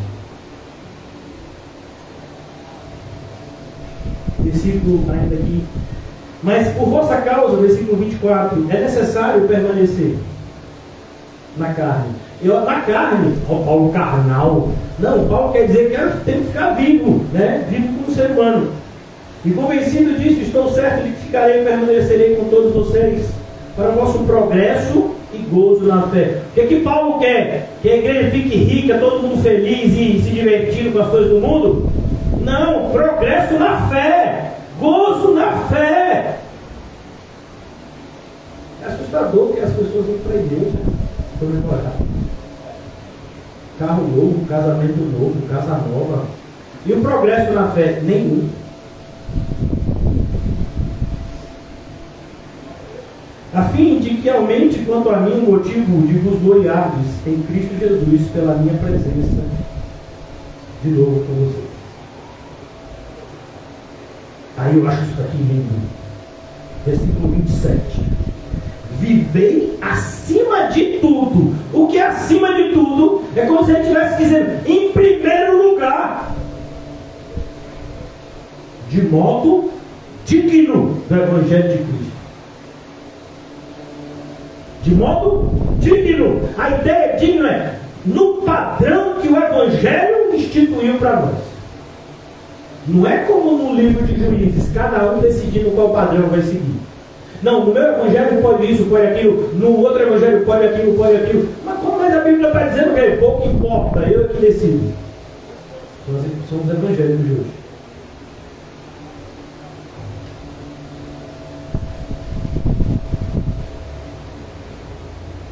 Versículo ainda aqui. Mas por vossa causa, versículo 24, é necessário permanecer na carne. Na carne, Paulo carnal. Não, Paulo quer dizer que eu tenho que ficar vivo, vivo como ser humano. E convencido disso, estou certo de que ficarei e permanecerei com todos vocês para o vosso progresso e gozo na fé. O que Paulo quer? Que a igreja fique rica, todo mundo feliz e se divertindo com as coisas do mundo? Não, progresso na fé, gozo na fé. É assustador que as pessoas vão para a igreja comemorar. Carro novo, casamento novo, casa nova. E o progresso na fé? Nenhum. A fim de que aumente quanto a mim o motivo de vos gloriardes em Cristo Jesus pela minha presença de novo com vocês. Aí eu acho isso aqui lindo. Versículo 27. Vivei acima de tudo. O que é acima de tudo? É como se ele estivesse dizendo, em primeiro lugar, de modo digno do Evangelho de Cristo. De modo digno. A ideia digna é no padrão que o Evangelho instituiu para nós. Não é como no livro de Juízes, cada um decidindo qual padrão vai seguir. Não, no meu evangelho pode isso, pode aquilo, no outro evangelho pode aquilo, pode aquilo. Mas como a Bíblia está dizendo que é pouco importa, eu que decido. São os evangélicos de hoje.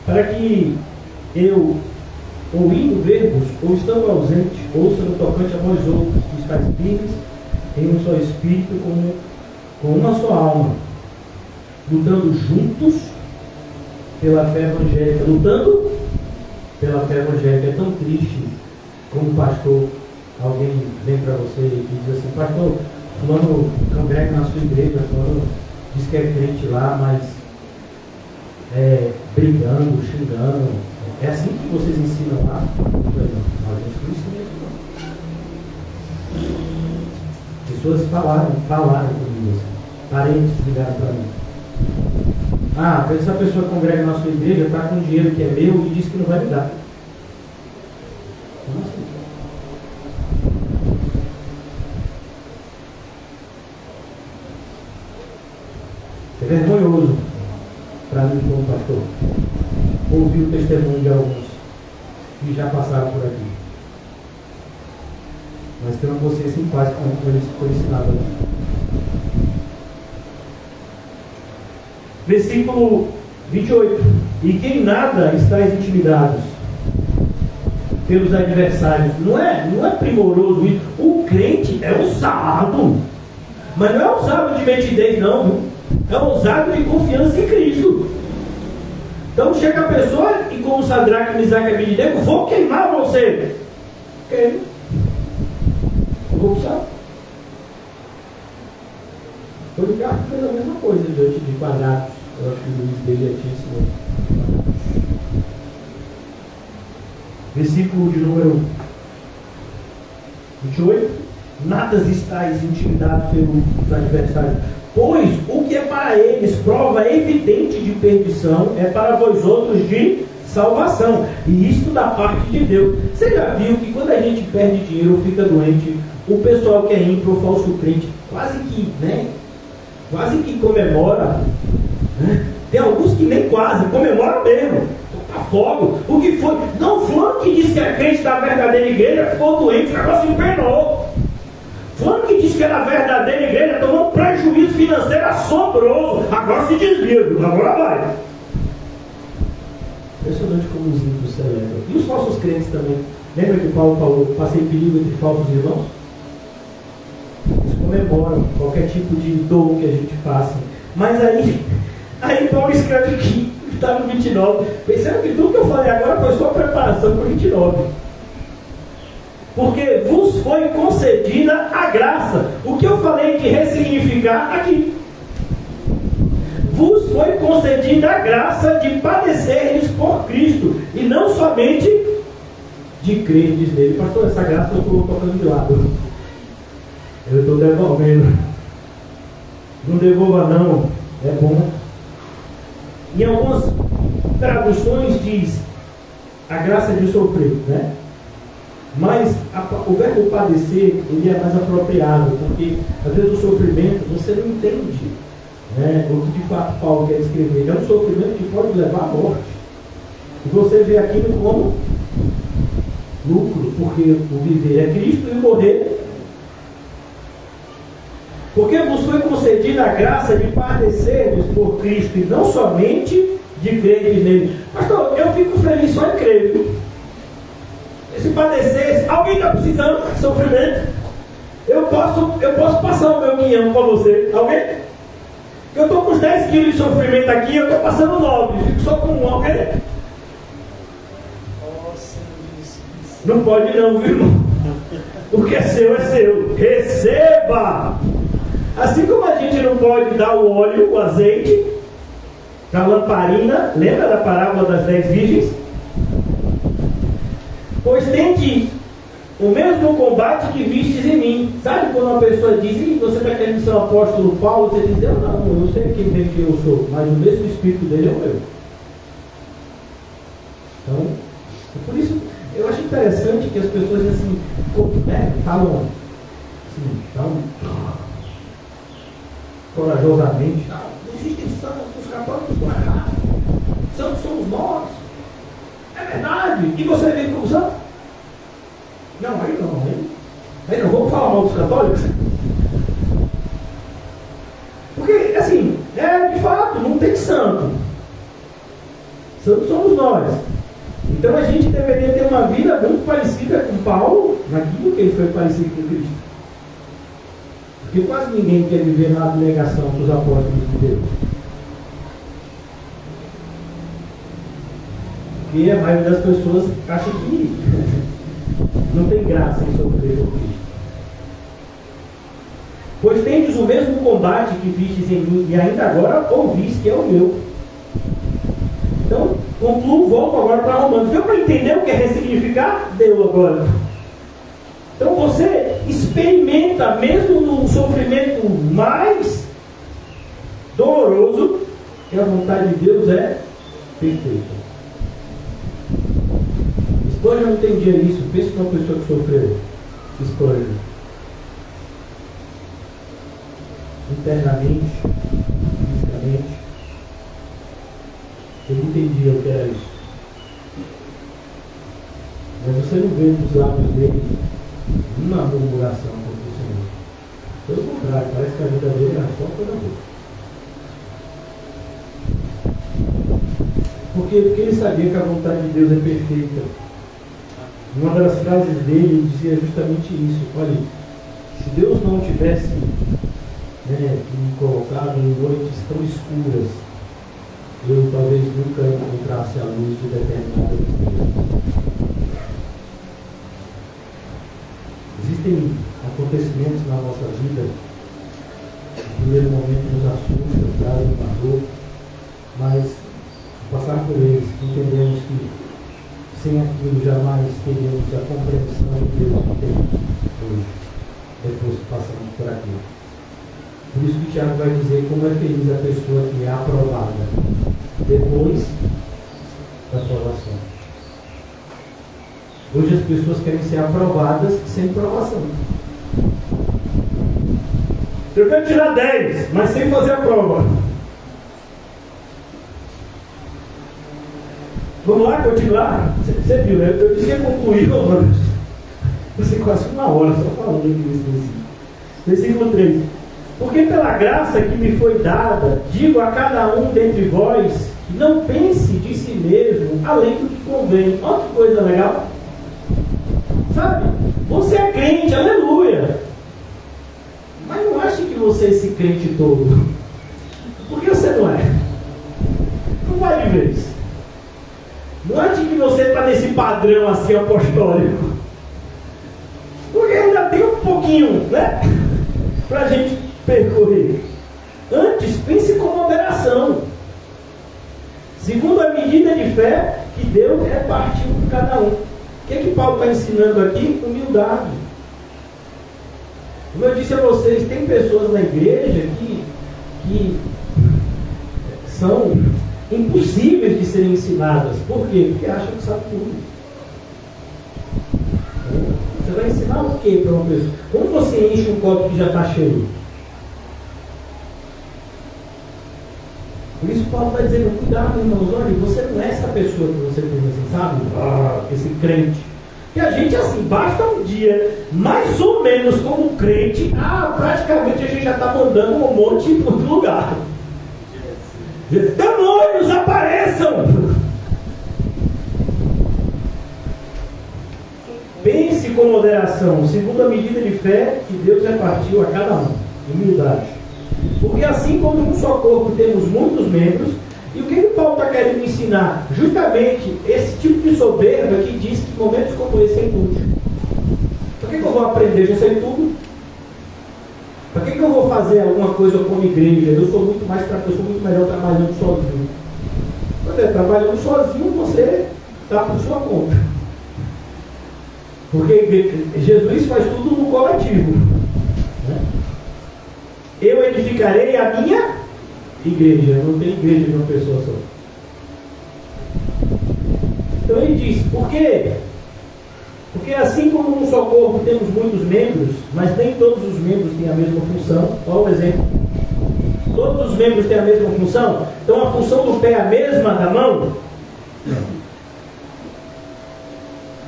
Para que eu, ou indo ver-vos, ou estando ausente, ouça no tocante a vós outros, que estáis firmes em um só espírito, com uma só alma, lutando juntos pela fé evangélica. Lutando pela fé evangélica. É tão triste como pastor, alguém vem para você e diz assim, pastor, fulano congrega na sua igreja, fulano diz que é crente lá, mas brigando, xingando. É assim que vocês ensinam lá? Não, a gente não ensina isso não. Pessoas falaram comigo assim. Parentes ligaram para mim. Essa pessoa congrega na sua igreja, está com dinheiro que é meu e diz que não vai me dar. Como assim? É vergonhoso para mim como pastor ouvir o testemunho de alguns que já passaram por aqui. Mas ter uma consciência em paz como foi ensinado aqui. Versículo 28. E que em nada estáis intimidados pelos adversários. Não é primoroso isso. O crente é ousado. Mas não é ousado de metidez, não, viu? É ousado de confiança em Cristo. Então chega a pessoa e, como Sadraque, Misaque e Abednego, vou queimar você. Queima. Eu vou puxar. O Ricardo fez a mesma coisa diante de quadrados. Eu acho que o Luiz dele tinha ensinado. Versículo de número 28. Nada estáis intimidados pelos adversários, pois o que é para eles prova evidente de perdição é para vós outros de salvação, e isto da parte de Deus. Você já viu que quando a gente perde dinheiro ou fica doente, o pessoal que é ímpio ou falso crente quase que comemora, né? Tem alguns que nem quase comemoram mesmo. Tá fogo. O que foi? Não, fulano que disse que era crente da verdadeira igreja ficou doente, o negócio empenou. Fulano que disse que era da verdadeira igreja tomou um prejuízo financeiro assombroso. Agora se desvia, agora vai. Impressionante como os ímpios celebram. E os falsos crentes também. Lembra que Paulo falou, passei perigo entre falsos irmãos? Eles comemoram qualquer tipo de dom que a gente faça. Mas aí Paulo escreve aqui, está no 29. Percebe que tudo que eu falei agora foi só preparação para o 29. Porque vos foi concedida a graça. O que eu falei de ressignificar aqui. Vos foi concedida a graça de padecerdes por Cristo, e não somente de crerdes nele. Pastor, essa graça eu estou tocando de lado. Eu estou devolvendo. Não devolva não, é bom. Em algumas traduções diz a graça de sofrer, né? Mas o verbo padecer, ele é mais apropriado, porque às vezes o sofrimento você não entende, né? O que de fato Paulo quer escrever. É um sofrimento que pode levar à morte. E você vê aquilo como lucro, porque o viver é Cristo e o morrer. Porque vos foi concedida a graça de padecerdes por Cristo, e não somente de crerdes nele. Pastor, eu fico feliz só em crer, viu? Se padecer, alguém está precisando de sofrimento, eu posso passar o meu guião para você. Alguém? Eu estou com uns 10 quilos de sofrimento aqui, eu estou passando 9, fico só com 1. Alguém? Não pode não, viu? O que é seu é seu. Receba! Assim como a gente não pode dar o óleo, o azeite, da lamparina, lembra da parábola das 10 virgens? Pois tende o mesmo combate que vistes em mim. Sabe quando uma pessoa diz, você está querendo ser o apóstolo Paulo? Você diz, não, eu sei quem vem que eu sou, mas o mesmo espírito dele é o meu. Então, por isso, eu acho interessante que as pessoas assim, falam assim, corajosamente, não existem santos, os católicos estão errados, santos somos nós. É verdade. E você vem como santo? Não, aí não. Vamos falar mal dos católicos? Porque, assim, de fato, não tem santo. Santos somos nós. Então a gente deveria ter uma vida muito parecida com Paulo, naquilo que ele foi parecido com Cristo. Porque quase ninguém quer viver na abnegação dos apóstolos de Deus. Porque a maioria das pessoas acha que não tem graça em sofrer por Cristo. Pois tendes o mesmo combate que vistes em mim, e ainda agora ouvis que é o meu. Então, concluo, volto agora para Romanos. Deu para entender o que é ressignificar? Deu agora. Então você experimenta, mesmo no sofrimento mais doloroso, que a vontade de Deus é perfeita. Spurgeon não entendia isso. Pense numa pessoa que sofreu. Spurgeon. Internamente, fisicamente. Ele entendia o que era isso. Mas você não vê nos lábios dele uma murmuração contra o Senhor. Pelo contrário, parece que a vida dele era só coisa boa. Porque ele sabia que a vontade de Deus é perfeita. Uma das frases dele dizia justamente isso. Olha, se Deus não tivesse me colocado em noites tão escuras, eu talvez nunca encontrasse a luz de determinada estrela. Existem acontecimentos na nossa vida, no primeiro momento nos assustam, trazem uma dor, mas ao passar por eles, entendemos que sem aquilo jamais teríamos a compreensão de Deus que temos hoje, depois que passamos por aquilo. Por isso que Tiago vai dizer como é feliz a pessoa que é aprovada depois da aprovação. Hoje as pessoas querem ser aprovadas sem provação. Eu quero tirar 10, mas sem fazer a prova. Vamos lá, continuar? Você viu, né? Eu disse que ia concluir, mano. Você quase uma hora só falando aqui nesse versículo 3. Porque pela graça que me foi dada, digo a cada um dentre vós, que não pense de si mesmo além do que convém. Olha que coisa legal. Sabe? Você é crente, aleluia. Mas não ache que você é esse crente todo. Porque você não é. Não vai de vez. Não ache que você está nesse padrão assim apostólico. Porque ainda tem um pouquinho, né? Para a gente percorrer. Antes, pense com moderação. Segundo a medida de fé que Deus repartiu com cada um. O que é que Paulo está ensinando aqui? Humildade. Como eu disse a vocês, tem pessoas na igreja que são impossíveis de serem ensinadas. Por quê? Porque acham que sabe tudo. Você vai ensinar o quê para uma pessoa? Como você enche um copo que já está cheio? Por isso Paulo está dizendo, cuidado, irmãos, olha, você não é essa pessoa que você pensa assim, sabe? Esse crente. E a gente assim, basta um dia, mais ou menos como crente, praticamente a gente já está mandando um monte em todo lugar. Demônios, apareçam! Pense com moderação, segundo a medida de fé que Deus repartiu a cada um. Humildade. Porque assim como num só corpo temos muitos membros, e o que Paulo está querendo ensinar? Justamente esse tipo de soberba que diz que momentos como esse é inútil. Para que eu vou aprender? Já sei tudo. Para que eu vou fazer alguma coisa como igreja? Eu sou muito melhor trabalhando sozinho. Trabalhando sozinho, você está por sua conta. Porque Jesus faz tudo no coletivo. Né? Eu edificarei a minha igreja. Não tem igreja de uma pessoa só. Então ele diz, por quê? Porque assim como num só corpo temos muitos membros, mas nem todos os membros têm a mesma função. Olha o exemplo. Todos os membros têm a mesma função? Então a função do pé é a mesma da mão? Não.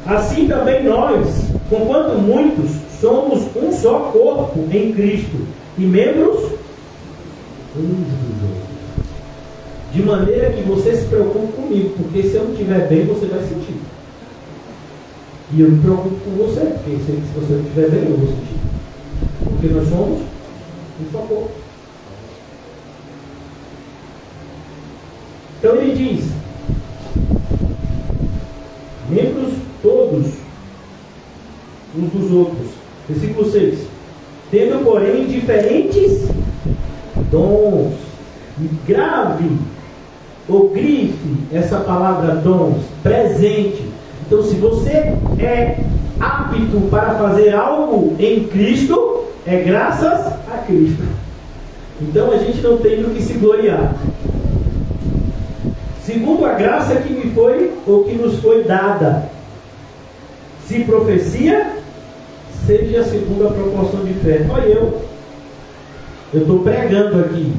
Assim também nós, conquanto muitos, somos um só corpo em Cristo, e membros uns dos outros. De maneira que você se preocupe comigo, porque se eu não estiver bem, você vai sentir. E eu me preocupo com você, porque se você não estiver bem, eu vou sentir. Porque nós somos um só corpo. Então ele diz, membros todos uns dos outros. Versículo 6. Tendo, porém, diferentes dons. Grave ou grife essa palavra dons, presente. Então, se você é apto para fazer algo em Cristo, é graças a Cristo. Então, a gente não tem do que se gloriar. Segundo a graça que me foi, ou que nos foi dada. Se profecia, seja segundo a proporção de fé. Olha eu estou pregando aqui.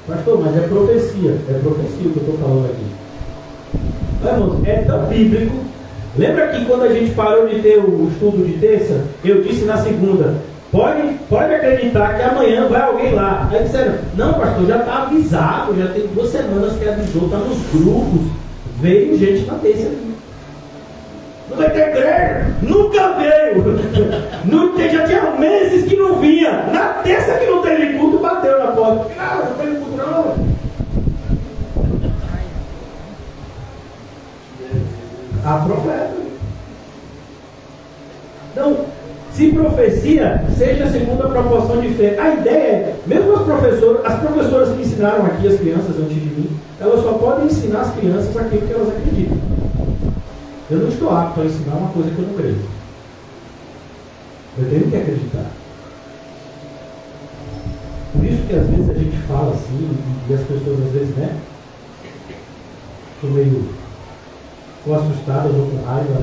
Pastor, mas é profecia o que eu estou falando aqui. Vamos, é tão bíblico. Lembra que quando a gente parou de ter o estudo de terça, eu disse na segunda, pode acreditar que amanhã vai alguém lá. Aí disseram, não pastor, já está avisado, já tem 2 semanas que avisou, está nos grupos. veio gente na terça aqui. Não vai ter igreja? Nunca veio. Já tinha meses que não vinha. Na terça que não teve culto, bateu na porta. Não teve culto não. A profeta. Então, se profecia, seja segundo a proporção de fé. A ideia é, mesmo as professoras que ensinaram aqui as crianças antes de mim, elas só podem ensinar as crianças aquilo que elas acreditam. Eu não estou apto a ensinar uma coisa que eu não creio. Eu tenho que acreditar. Por isso que às vezes a gente fala assim, e as pessoas às vezes, né? Ficam meio assustadas ou com raiva.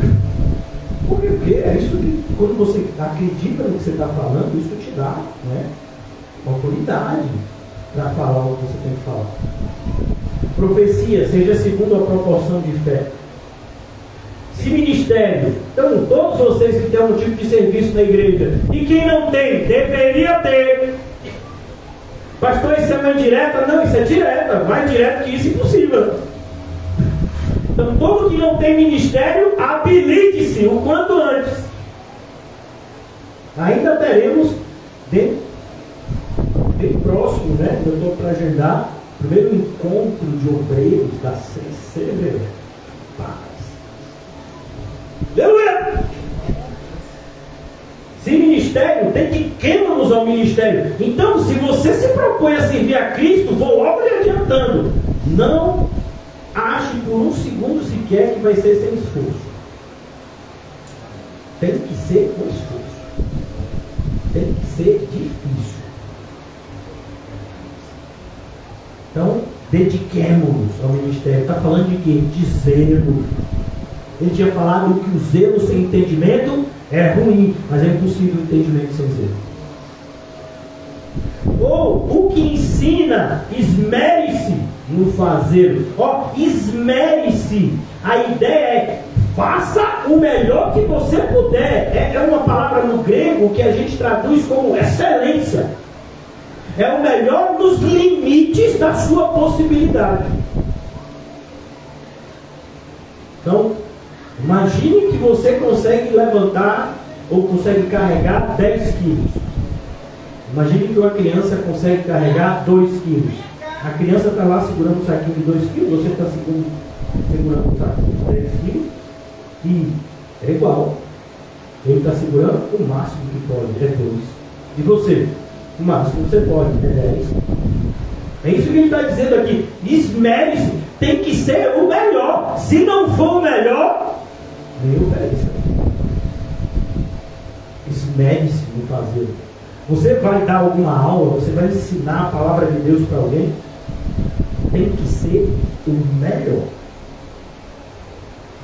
Porque é isso que, quando você acredita no que você está falando, isso te dá, né, autoridade para falar o que você tem que falar. Profecia, seja segundo a proporção de fé. Se ministério, então todos vocês que têm um tipo de serviço na igreja, e quem não tem, deveria ter. Pastor, isso é uma indireta? Não, isso é direta, mais direto que isso, impossível. Então, todo que não tem ministério, habilite-se o quanto antes. Ainda teremos, bem próximo, né? Eu estou para agendar o primeiro encontro de obreiros da CCV. Paz. Aleluia! Se ministério, dediquemos-nos ao ministério. Então, se você se propõe a servir a Cristo, vou logo lhe adiantando. Não ache por um segundo sequer que vai ser sem esforço. Tem que ser com esforço. Tem que ser difícil. Então, dediquemos-nos ao ministério. Está falando de quê? De zelo. Ele tinha falado que o zelo sem entendimento é ruim, mas é impossível o entendimento sem zelo. Ou o que ensina, esmere-se no fazer. Esmere-se. A ideia é faça o melhor que você puder. É uma palavra no grego que a gente traduz como excelência. É o melhor nos limites da sua possibilidade. Então, imagine que você consegue levantar ou consegue carregar 10 quilos. Imagine que uma criança consegue carregar 2 quilos. A criança está lá segurando um saquinho de 2 quilos, você está segurando um saquinho de 10 quilos, e é igual. Ele está segurando o máximo que pode, é 2. E você? O máximo que você pode, é 10. É isso que ele está dizendo aqui. Esmere-se, tem que ser o melhor. Se não for o melhor, nem ofereça. Esmere-se no fazer. Você vai dar alguma aula, você vai ensinar a palavra de Deus para alguém, tem que ser o melhor.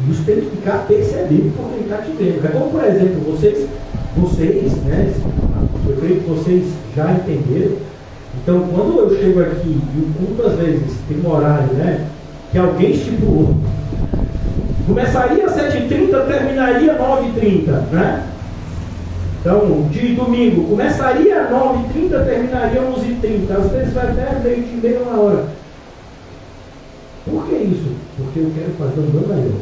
E isso tem que ficar percebido por quem está te vendo. É como, por exemplo, vocês, né? Eu creio que vocês já entenderam. Então, quando eu chego aqui e o culto às vezes tem um horário, né, que alguém estipulou, começaria às 7h30, terminaria às 9h30, né? Então, de domingo, começaria às 9h30, terminaria às 11h30. Às vezes vai até meio-dia e meia, 1h. Por que isso? Porque eu quero fazer o meu melhor.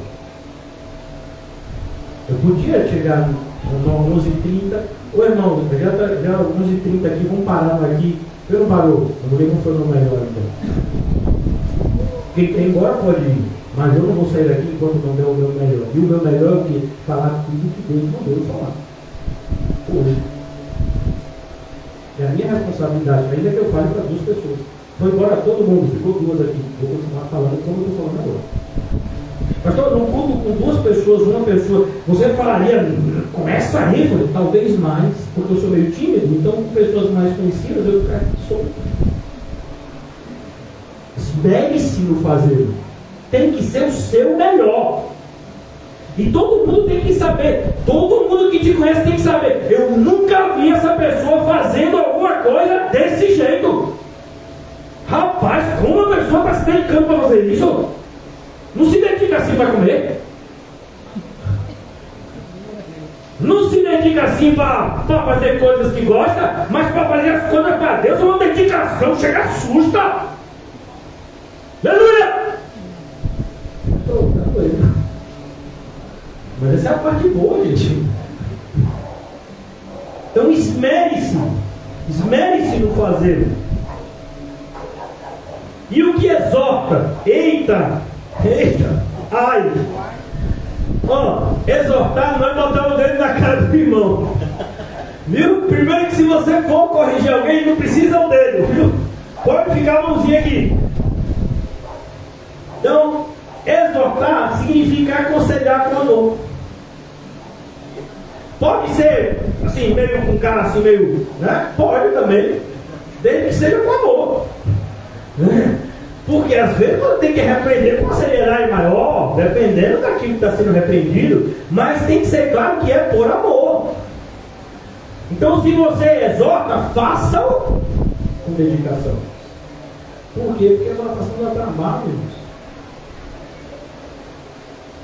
Eu podia chegar às 11h30. Ô irmão, já 11h30 aqui, vamos parar aqui. Você não parou? Eu não foi o meu melhor então. Quem quer ir embora pode ir. Mas eu não vou sair daqui enquanto não der o meu melhor. E o meu melhor é o quê? Falar tudo que Deus mandou eu falar. Hoje. É a minha responsabilidade, ainda que eu fale para 2 pessoas. Foi embora todo mundo, ficou 2 aqui. Vou continuar falando como eu estou falando agora. Pastor, num culto com 2 pessoas, 1 pessoa, você falaria, começa a rir, talvez mais, porque eu sou meio tímido, então com pessoas mais conhecidas eu ficar solto. Esmere-se no fazer. Tem que ser o seu melhor. E todo mundo tem que saber, todo mundo que te conhece tem que saber. Eu nunca vi essa pessoa fazendo alguma coisa desse jeito. Rapaz, como uma pessoa está se dedicando para fazer isso? Não se dedica assim para comer? Não se dedica assim para fazer coisas que gosta, mas para fazer as coisas para Deus é uma dedicação, chega assusta. Aleluia! parte boa, gente. Então esmere-se no fazer. E o que exorta? Eita, ai. Exortar não é botar o dedo na cara do irmão. Viu? Primeiro que se você for corrigir alguém, não precisa o dedo, viu? Pode ficar a mãozinha aqui. Então, exortar significa aconselhar com amor. Pode ser assim, meio com cara assim, meio, né? Pode também, desde que seja com amor. Porque às vezes você tem que repreender com uma seriedade maior, dependendo daquilo que está sendo repreendido, mas tem que ser claro que é por amor. Então, se você exorta, faça-o com dedicação. Por quê? Porque a exortação dá trabalho, irmãos.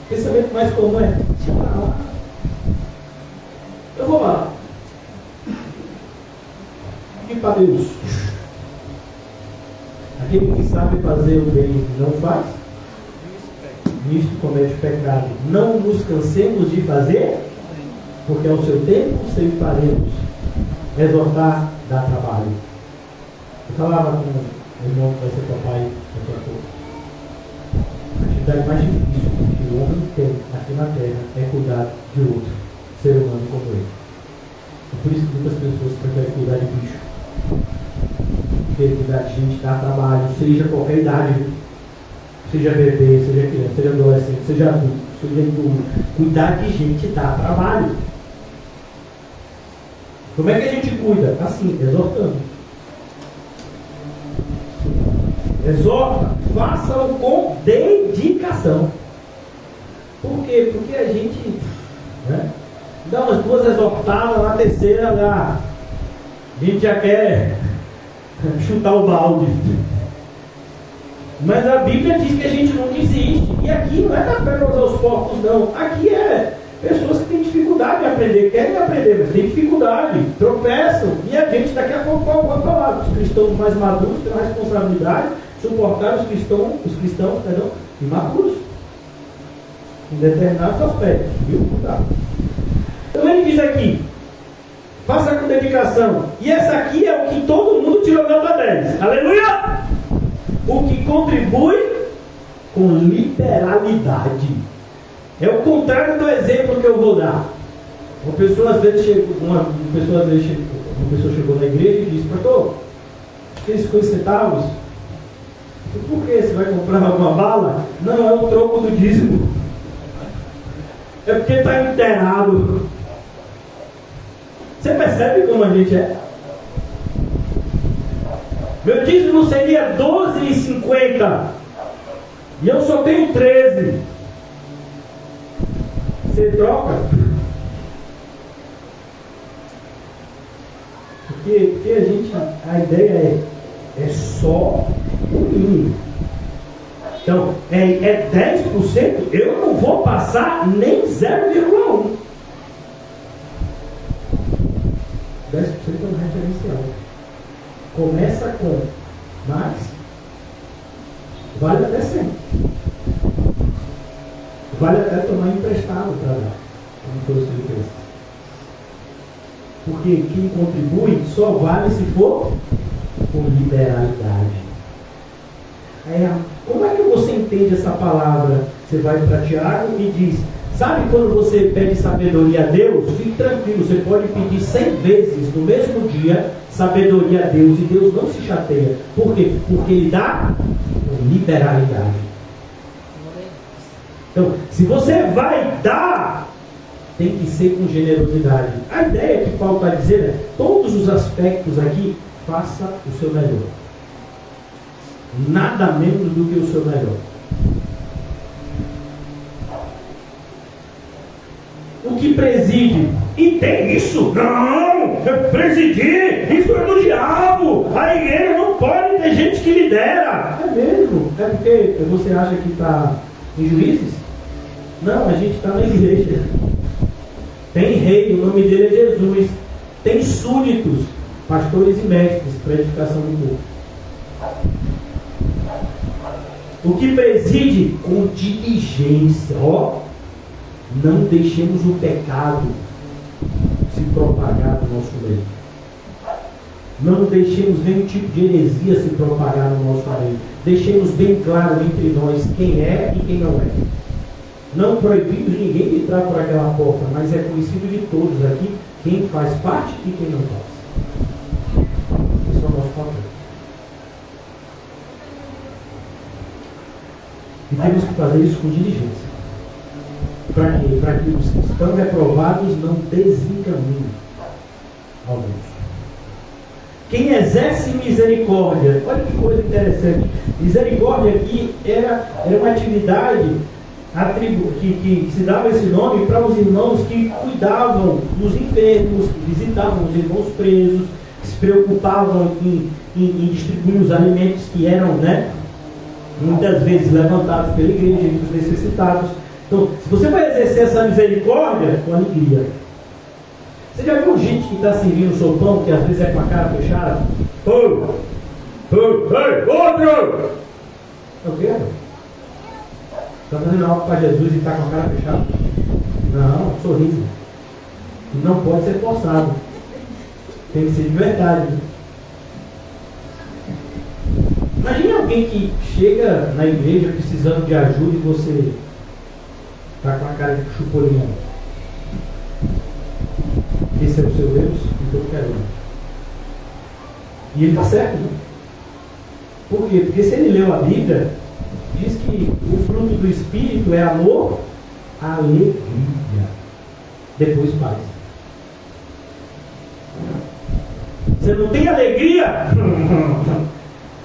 O pensamento mais comum é: eu vou lá. E para Deus? Aquele que sabe fazer o bem não faz, nisto comete pecado. Não nos cansemos de fazer, porque ao seu tempo sempre faremos. Exortar dá trabalho. Eu falava com o irmão que vai ser papai daqui a pouco. A atividade mais difícil que o homem tem aqui na terra é cuidar de outro ser humano como ele. É por isso que muitas pessoas preferem cuidar de bicho. Porque cuidar de gente dá trabalho, seja qualquer idade, seja bebê, seja criança, seja adolescente, seja adulto, seja idoso. Cuidar de gente dá trabalho. Como é que a gente cuida? Assim, exortando. Exorta, faça-o com dedicação. Por quê? Porque a gente, né, dá umas duas exortadas, na terceira a gente já quer chutar o balde. Mas a Bíblia diz que a gente não desiste. E aqui não é dar pernas aos porcos, não. Aqui é pessoas que têm dificuldade de aprender, querem aprender, mas têm dificuldade, tropeçam. E a gente daqui a pouco vai falar. Os cristãos mais maduros têm a responsabilidade de suportar os cristãos imaturos em determinados aspectos. Viu? Então ele diz aqui: faça com dedicação. E essa aqui é o que todo mundo tirou nota 10. Aleluia! O que contribui com liberalidade. É o contrário do exemplo que eu vou dar. Uma pessoa às vezes chegou na igreja e disse: pastor, aqueles 50 centavos, por que você vai comprar alguma bala? Não, é o troco do dízimo. É porque está inteirado. Você percebe como a gente é? Meu dízimo seria 12,50 e eu só tenho 13. Você troca? Porque a ideia é só o mínimo. Então, é 10%, eu não vou passar nem 0,1%. 10% é um referencial. Começa com mais, vale até 100. Vale até tomar emprestado para dar, como for o seu interesse. Porque quem contribui só vale se for com liberalidade. Como é que você entende essa palavra? Você vai para Tiago e diz: sabe quando você pede sabedoria a Deus? Fique tranquilo, você pode pedir 100 vezes no mesmo dia sabedoria a Deus e Deus não se chateia. Por quê? Porque Ele dá com liberalidade. Então, se você vai dar, tem que ser com generosidade. A ideia que Paulo está dizendo é: todos os aspectos aqui, faça o seu melhor. Nada menos do que o seu melhor. O que preside? E tem isso? Não! Presidir, isso é do diabo. A igreja não pode ter gente que lidera. É mesmo? É porque você acha que está em Juízes? Não, a gente está na igreja. Tem rei, o nome dele é Jesus. Tem súditos, pastores e mestres para edificação do povo. O que preside com diligência, Não deixemos o pecado se propagar no nosso meio. Não deixemos nenhum tipo de heresia se propagar no nosso meio. Deixemos bem claro entre nós quem é e quem não é. Não proibindo ninguém de entrar por aquela porta, mas é conhecido de todos aqui quem faz parte e quem não faz. Esse é o nosso papel. E temos que fazer isso com diligência. Para quê? Para que os que estão reprovados não desencaminhem alguns. Quem exerce misericórdia, olha que coisa interessante. Misericórdia aqui era uma atividade que se dava esse nome para os irmãos que cuidavam dos enfermos, que visitavam os irmãos presos, que se preocupavam em distribuir os alimentos que eram, muitas vezes levantados pela igreja e dos necessitados. Então, se você vai exercer essa misericórdia, com alegria. Você já viu gente que está servindo sopão, que às vezes é com a cara fechada? Outro! Eu quero. Está fazendo algo para Jesus e está com a cara fechada? Não, sorriso. E não pode ser forçado. Tem que ser de verdade. Imagine alguém que chega na igreja precisando de ajuda e você está com a cara de chupolinha. Esse é o seu Deus, então eu quero. E ele está certo, né? Por quê? Porque se ele leu a Bíblia, diz que o fruto do Espírito é amor, alegria, depois paz. Você não tem alegria?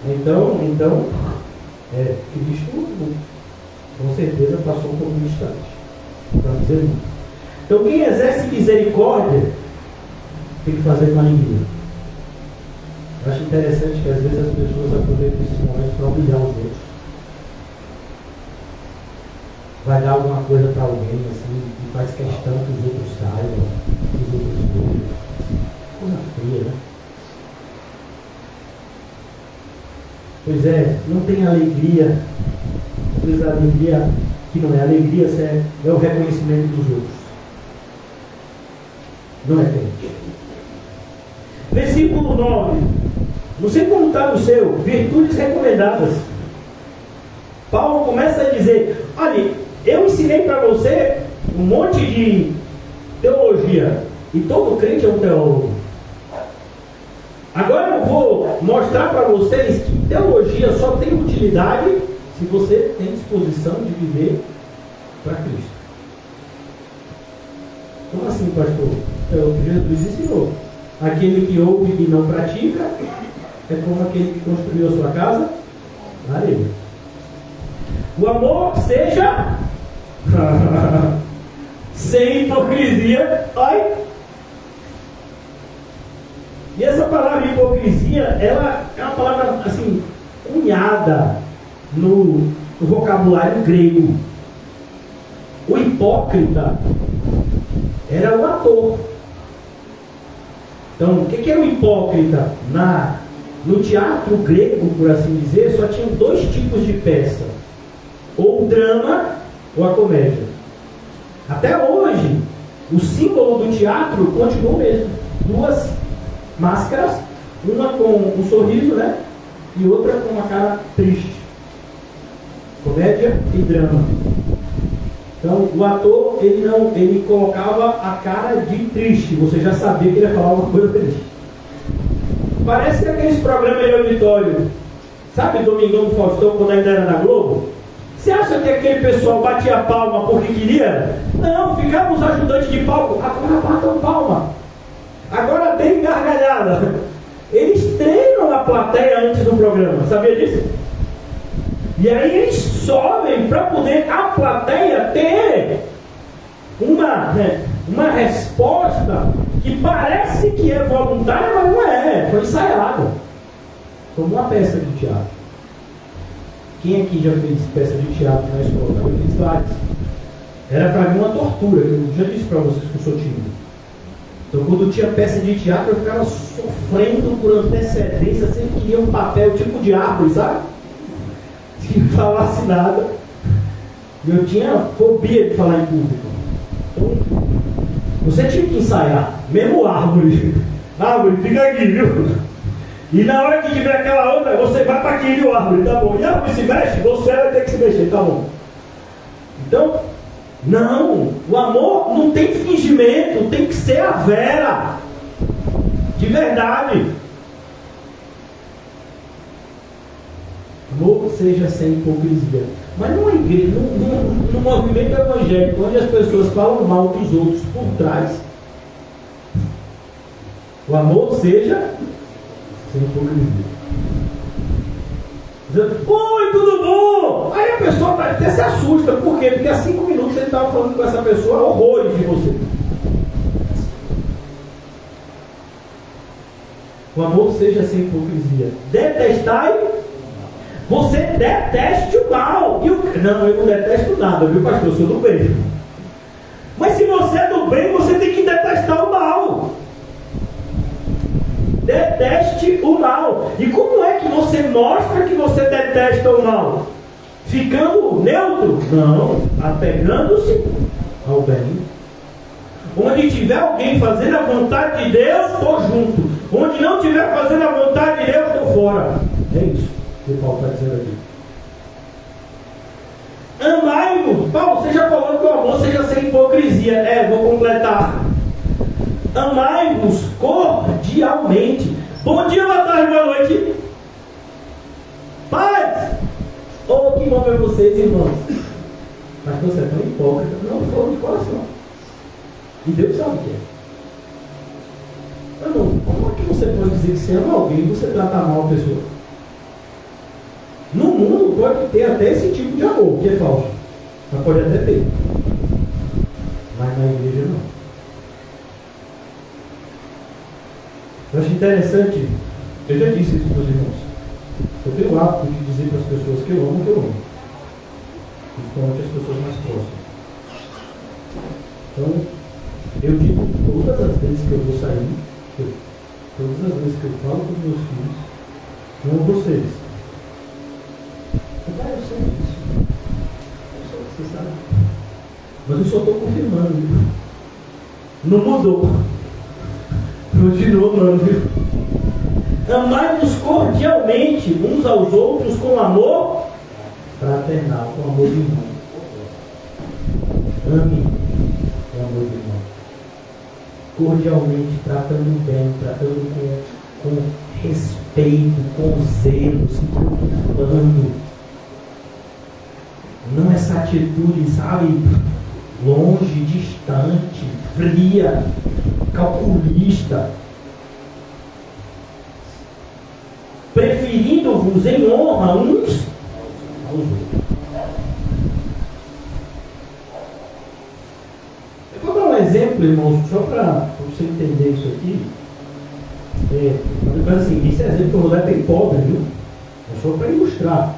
Então, Cristo com certeza passou por um instante. Para dizer muito. Então, quem exerce misericórdia tem que fazer com alegria. Eu acho interessante que às vezes as pessoas aproveitam esses momentos para humilhar os outros. Vai dar alguma coisa para alguém assim, e faz questão que os outros saibam, que os outros vejam. Coisa fria, né? Pois é, não tem alegria. Às vezes a alegria que não é alegria, é o reconhecimento dos outros. Não é crente. Versículo 9. Não sei como está no seu, virtudes recomendadas. Paulo começa a dizer: olha, eu ensinei para você um monte de teologia, e todo crente é um teólogo. Agora eu vou mostrar para vocês que teologia só tem utilidade se você tem disposição de viver para Cristo. Como assim, pastor? É o que Jesus ensinou. Aquele que ouve e não pratica é como aquele que construiu a sua casa na areia. O amor seja sem hipocrisia. Ai. E essa palavra hipocrisia, ela é uma palavra assim, cunhada no vocabulário grego. O hipócrita era o ator. Então, o que era o hipócrita? No teatro grego, por assim dizer, só tinham dois tipos de peça: ou o drama ou a comédia. Até hoje, o símbolo do teatro continua o mesmo. Duas máscaras, uma com um sorriso, e outra com uma cara triste. Comédia e drama. Então, o ator, ele colocava a cara de triste. Você já sabia que ele ia falar uma coisa triste. Parece que aqueles programas de auditório, sabe, Domingão do Faustão, quando ainda era na Globo? Você acha que aquele pessoal batia palma porque queria? Não, ficavam os ajudantes de palco. Agora batam palma. Agora tem gargalhada. Eles treinam a plateia antes do programa. Sabia disso? E aí eles sobem para poder a plateia ter uma resposta que parece que é voluntária, mas não é. Foi ensaiada. Como uma peça de teatro. Quem aqui já fez peça de teatro na escola? Eu fiz várias. Era para mim uma tortura. Eu já disse para vocês que eu sou tímido. Então, quando tinha peça de teatro, eu ficava sofrendo por antecedência. Sempre queria um papel tipo de árvore, sabe? Se falasse nada. Eu tinha fobia de falar em público. Então, você tinha que ensaiar, mesmo árvore. Árvore, fica aqui, viu? E na hora que tiver aquela outra, você vai para aqui, viu, árvore, tá bom? E a árvore se mexe, você vai ter que se mexer, tá bom? Então, não, o amor não tem fingimento, tem que ser a vera, de verdade. Amor seja sem hipocrisia. Mas numa igreja, num movimento evangélico, onde as pessoas falam mal dos outros por trás, o amor seja sem hipocrisia. Dizendo, oi, tudo bom? Aí a pessoa até se assusta. Por quê? Porque há 5 minutos ele estava falando com essa pessoa horrores de você. O amor seja sem hipocrisia. Detestai. Você deteste o mal. Não, eu não detesto nada, viu, pastor? Eu sou do bem. Mas se você é do bem, você tem que detestar o mal. Deteste o mal. E como é que você mostra que você detesta o mal? Ficando neutro? Não. Apegando-se ao bem. Onde tiver alguém fazendo a vontade de Deus, estou junto. Onde não tiver fazendo a vontade de Deus, estou fora. É isso que Paulo está dizendo aqui. Amai-vos. Paulo, você já falou que o amor seja sem hipocrisia. Vou completar. Amai-vos cordialmente. Bom dia, boa tarde, boa noite. Paz. Oh, que bom ver vocês, irmãos. Mas você é tão hipócrita. Não, falando de coração. E Deus sabe o que é. Irmão, como é que você pode dizer que você ama alguém e você trata mal a pessoa? No mundo pode ter até esse tipo de amor, que é falso. Mas pode até ter. Mas na igreja não. Eu acho interessante, eu já disse isso para os irmãos. Eu tenho o hábito de dizer para as pessoas que eu amo, principalmente as pessoas mais próximas. Então, eu digo todas as vezes que eu vou sair, todas as vezes que eu falo com os meus filhos, eu amo vocês. Eu sei disso. Você sabe. Mas eu só estou confirmando, viu? Não mudou. Continuou, mano, viu? Amai-vos cordialmente uns aos outros com amor fraternal, com amor de irmão. Ame com amor de irmão. Cordialmente, tratando bem, tratando com respeito, com zelo, se preocupando. Não essa atitude, sabe, longe, distante, fria, calculista, preferindo-vos em honra uns aos outros. Eu vou dar um exemplo, irmãos, só para você entender isso aqui. Mas assim, esse exemplo que eu vou dar é bem pobre, viu? É só para ilustrar.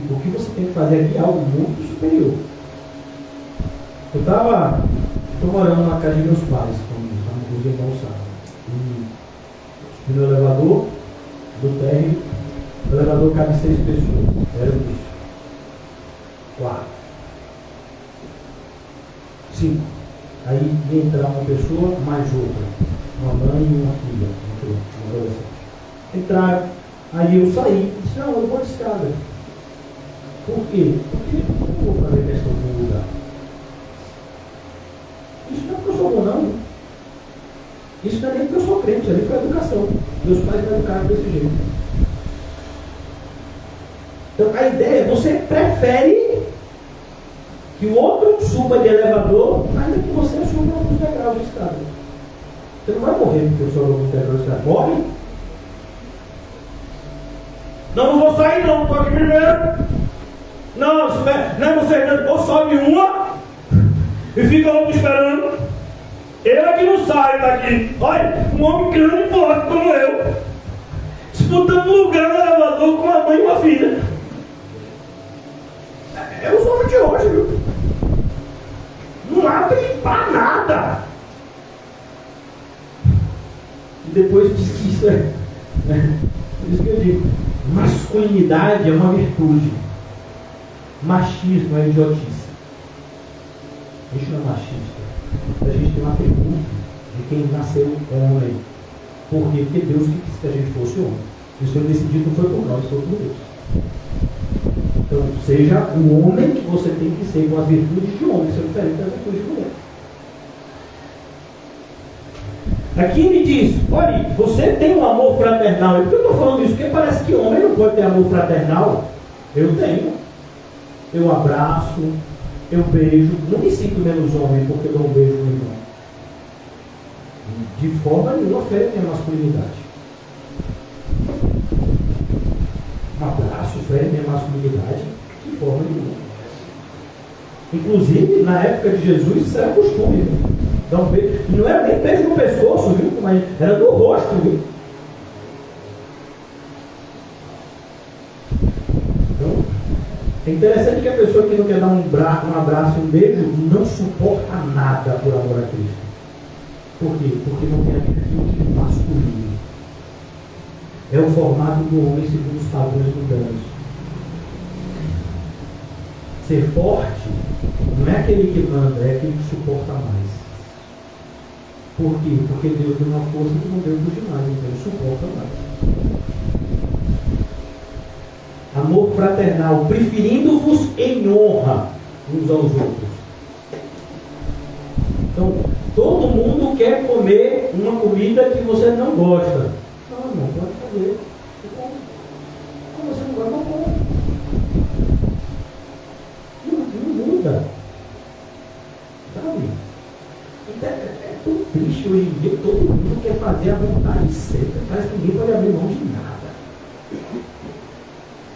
O que você tem que fazer aqui é algo muito superior. Eu estou morando na casa de meus pais, como os irmãos sabem. E no elevador do térreo, o elevador cabe 6 pessoas. Éramos 4. 5. Aí ia entrar uma pessoa mais outra. Uma mãe e uma filha. Uma adolescente. Entraram. Aí eu saí e disse, não, eu vou de escada. Por quê? Porque eu não vou fazer questão de um lugar. Isso não é porque eu sou bom, não. Isso não é nem porque eu sou crente, ali foi a educação. Meus pais me educaram desse jeito. Então a ideia é, você prefere que o outro suba de elevador, ainda que você suba alguns degraus de escada. Você não vai morrer porque eu subo alguns degraus de escada. Morre? Não vou sair não, estou aqui primeiro. Não, você ou sobe uma e fica outro esperando. Eu é que não saio daqui. Olha, um homem grande e forte como eu, disputando lugar no elevador com uma mãe e uma filha. É os homens de hoje, viu? Não abre para nada. E depois diz que isso é. Por isso que eu digo, masculinidade é uma virtude. Machismo é idiotice. Isso não é machista. a gente tem um atributo de quem nasceu homem. Por quê? Porque Deus quis que a gente fosse homem. Isso foi decidido, não foi por nós, foi por Deus. Então, seja o homem que você tem que ser com as virtudes de homem, isso é diferente das virtudes de mulher. Aqui ele diz, olha, você tem um amor fraternal. E por que eu estou falando isso? Porque parece que homem não pode ter amor fraternal. Eu tenho. Eu abraço, eu beijo. Não me sinto menos homem porque eu dou um beijo no irmão. De forma nenhuma fere minha masculinidade. Um abraço fere minha masculinidade de forma nenhuma. Inclusive, na época de Jesus, isso era costume. Viu? Dar um beijo. E não era nem beijo no pescoço, viu? Mas era no rosto. Viu? Então, é interessante que a pessoa que não quer dar um abraço e um beijo não suporta nada por amor a Cristo. Por quê? Porque não tem a virtude masculina. É o formato do homem segundo os padrões mundanos. Ser forte não é aquele que manda, é aquele que suporta mais. Por quê? Porque Deus deu uma força que não deu para os demais, então ele suporta mais. Amor fraternal, preferindo-vos em honra uns aos outros. Então, todo mundo quer comer uma comida que você não gosta. Não pode fazer. Como você não gosta, não pode. Não muda. Sabe? É tão triste hoje em dia, todo mundo quer fazer a vontade certa. Parece que ninguém pode abrir mão de nada.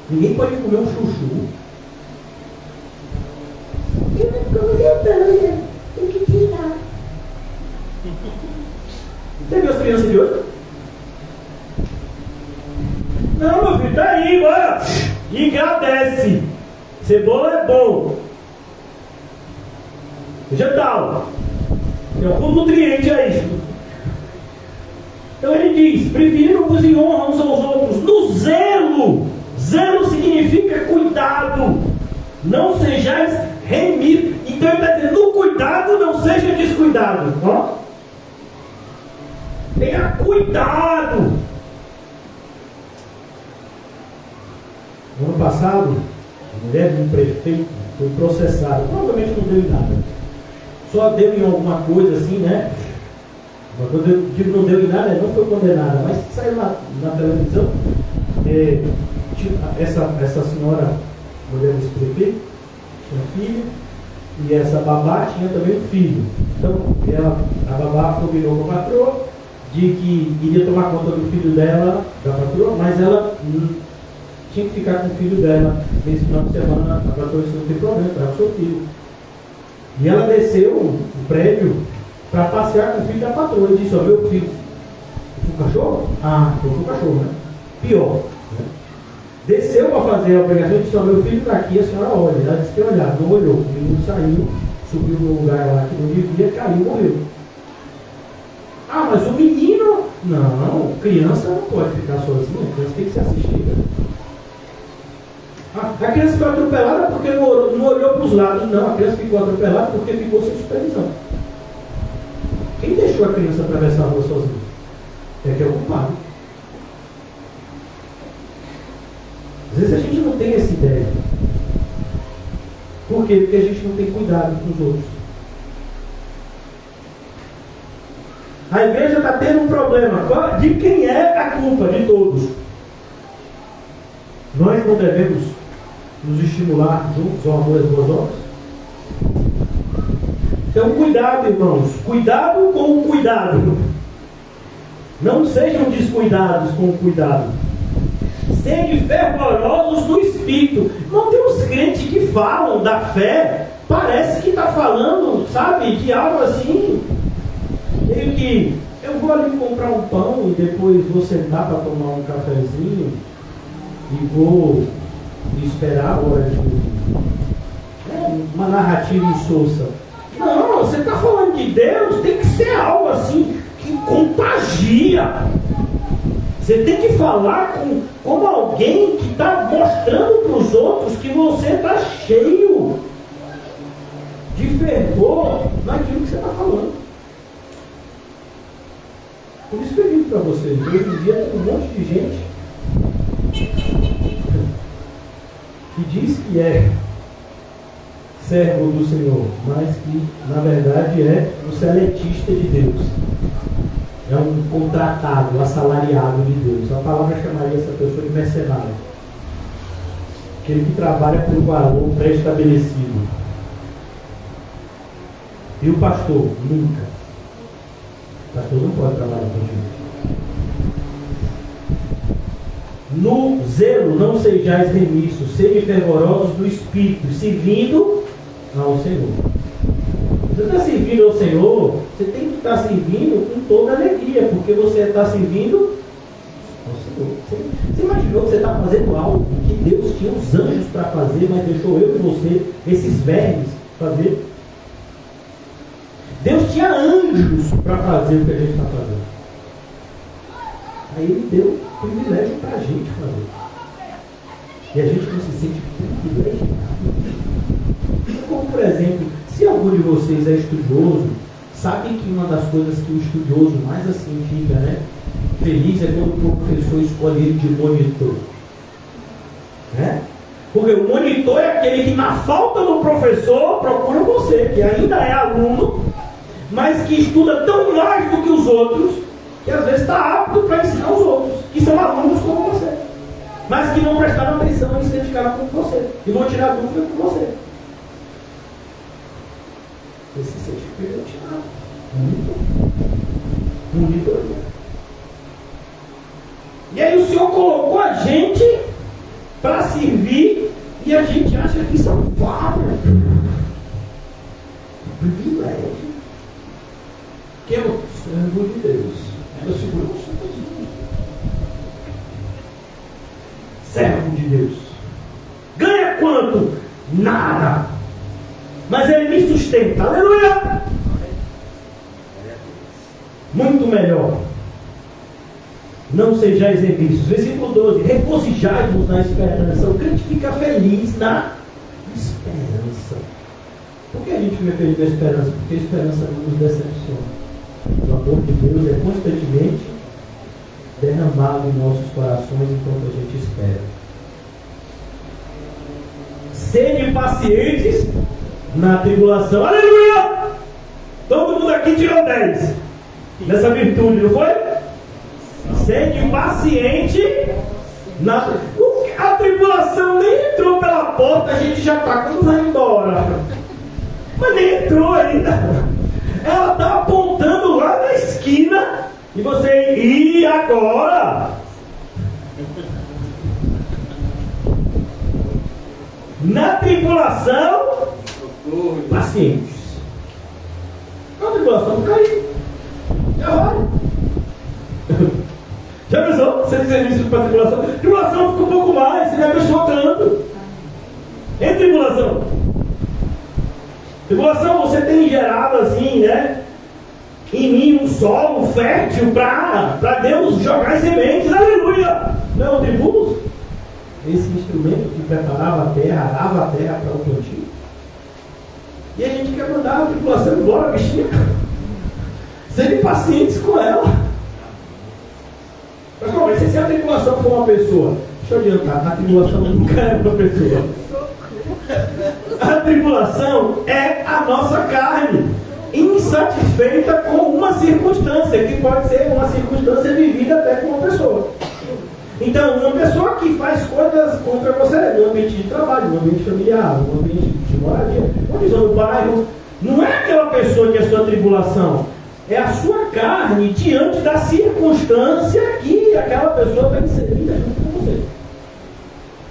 Ninguém pode comer um chuchu. Eu não como de tem que tirar. Você viu as crianças de hoje? Não, meu filho, tá aí, bora! E agradece. Cebola é bom. Vegetal. Tem algum nutriente aí. Então ele diz, preferindo-vos em honra uns aos outros, no zelo. Zelo significa cuidado. Não sejais remidos. Então ele está dizendo, no cuidado não seja descuidado. Ó. Tenha cuidado. No ano passado, a mulher de um prefeito foi processada. Provavelmente não deu em nada. Só deu em alguma coisa assim, né? Quando eu digo não deu em nada, não foi condenada, mas saiu na televisão. Essa senhora, mulher desse prefeito, tinha filho, e essa babá tinha também um filho. Então, a babá combinou com a patroa de que iria tomar conta do filho dela, da patroa, mas ela tinha que ficar com o filho dela nesse final de semana. A patroa disse, não tem problema, está com o seu filho. E ela desceu o prédio para passear com o filho da patroa. E disse, ó, meu filho, o cachorro? Ah, foi o cachorro, né? Pior. Né? Desceu para fazer a obrigação e disse, ó, meu filho está aqui, a senhora olha. Ela disse que ia olhar, não olhou. O menino saiu, subiu no lugar lá que não devia, caiu e morreu. Ah, mas o menino... Não, criança não pode ficar sozinha, a criança tem que ser assistida. A criança foi atropelada porque não olhou para os lados. Não, a criança ficou atropelada porque ficou sem supervisão. Quem deixou a criança atravessar a rua sozinha? É que é o culpado. Às vezes a gente não tem essa ideia. Por quê? Porque a gente não tem cuidado com os outros. A igreja está tendo um problema. De quem é a culpa? De todos. Nós não devemos nos estimular juntos ao amor e às boas obras? Então, cuidado, irmãos. Cuidado com o cuidado. Não sejam descuidados com o cuidado. Sede fervorosos no Espírito. Não tem uns crentes que falam da fé. Parece que está falando, sabe, de algo assim. Meio que eu vou ali comprar um pão e depois vou sentar para tomar um cafezinho e vou esperar a hora de dormir. Uma narrativa insossa. Não, você está falando de Deus, tem que ser algo assim que contagia. Você tem que falar como alguém que está mostrando para os outros que você está cheio. de fervor naquilo que você está falando. Por isso que eu digo para vocês, hoje em dia tem um monte de gente que diz que é servo do Senhor, mas que na verdade é um seletista de Deus. É um contratado, assalariado de Deus. A palavra chamaria essa pessoa de mercenário. Aquele que trabalha por um valor pré-estabelecido. E o pastor? Nunca. O pastor não pode trabalhar com gente. No zelo não sejais remissos, sede fervorosos do Espírito, servindo ao Senhor. Você está servindo ao Senhor, você tem que estar servindo com toda alegria, porque você está servindo ao Senhor. Você imaginou que você está fazendo algo que Deus tinha os anjos para fazer, mas deixou eu e você, esses vermes, fazer? Deus tinha anjos para fazer o que a gente está fazendo. Aí Ele deu privilégio para a gente fazer. E a gente não se sente privilegiado. Como, por exemplo, se algum de vocês é estudioso, sabe que uma das coisas que o estudioso mais assim fica, né, feliz é quando o professor escolhe ele de monitor. Né? Porque o monitor é aquele que, na falta do professor, procura você, que ainda é aluno, mas que estuda tão mais do que os outros, que às vezes está apto para ensinar os outros, que são alunos como você, mas que não prestaram atenção e se dedicaram com você, e vão tirar dúvida com você. Você se sente privilegiado. Muito. E aí o Senhor colocou a gente para servir e a gente acha que isso é um fardo. Privilégio. Que é o servo de Deus. Ela segura o servo de Deus. Ganha quanto? Nada. Mas Ele me sustenta. Aleluia! Muito melhor. Não sejais remissos. Versículo 12. Regozijai-vos na esperança. O crente fica feliz na esperança. Por que a gente fica feliz na esperança? Porque a esperança não nos decepciona. O amor de Deus é constantemente derramado em nossos corações enquanto a gente espera. Sede pacientes na tribulação. Aleluia! Todo mundo aqui tirou 10 nessa virtude, não foi? Sede paciente na... A tribulação nem entrou pela porta, a gente já está quando vai embora. Mas nem entrou ainda. Ela está apontando lá na esquina e você, e agora? Na tribulação, pacientes. Na tribulação, fica aí. Já vai. Já pensou? Você dizer isso para a tribulação? Tribulação fica um pouco mais, você vai abençoar tanto. Em tribulação. Tribulação você tem gerado assim, né? Em mim um solo fértil para Deus jogar sementes. Aleluia! Não é o tribulo? Esse instrumento que preparava a terra, arava a terra para o plantio. E a gente quer mandar a tribulação embora, bichinha. Serem pacientes com ela. Mas como é? Se a tribulação for uma pessoa, deixa eu adiantar, a tribulação nunca é uma pessoa. A tribulação é a nossa carne, insatisfeita com uma circunstância, que pode ser uma circunstância vivida até com uma pessoa. Então, uma pessoa que faz coisas contra você, no ambiente de trabalho, no ambiente familiar, no ambiente de moradia, uma visão do bairro, não é aquela pessoa que é a sua tribulação, é a sua carne diante da circunstância que aquela pessoa está inserida junto com você.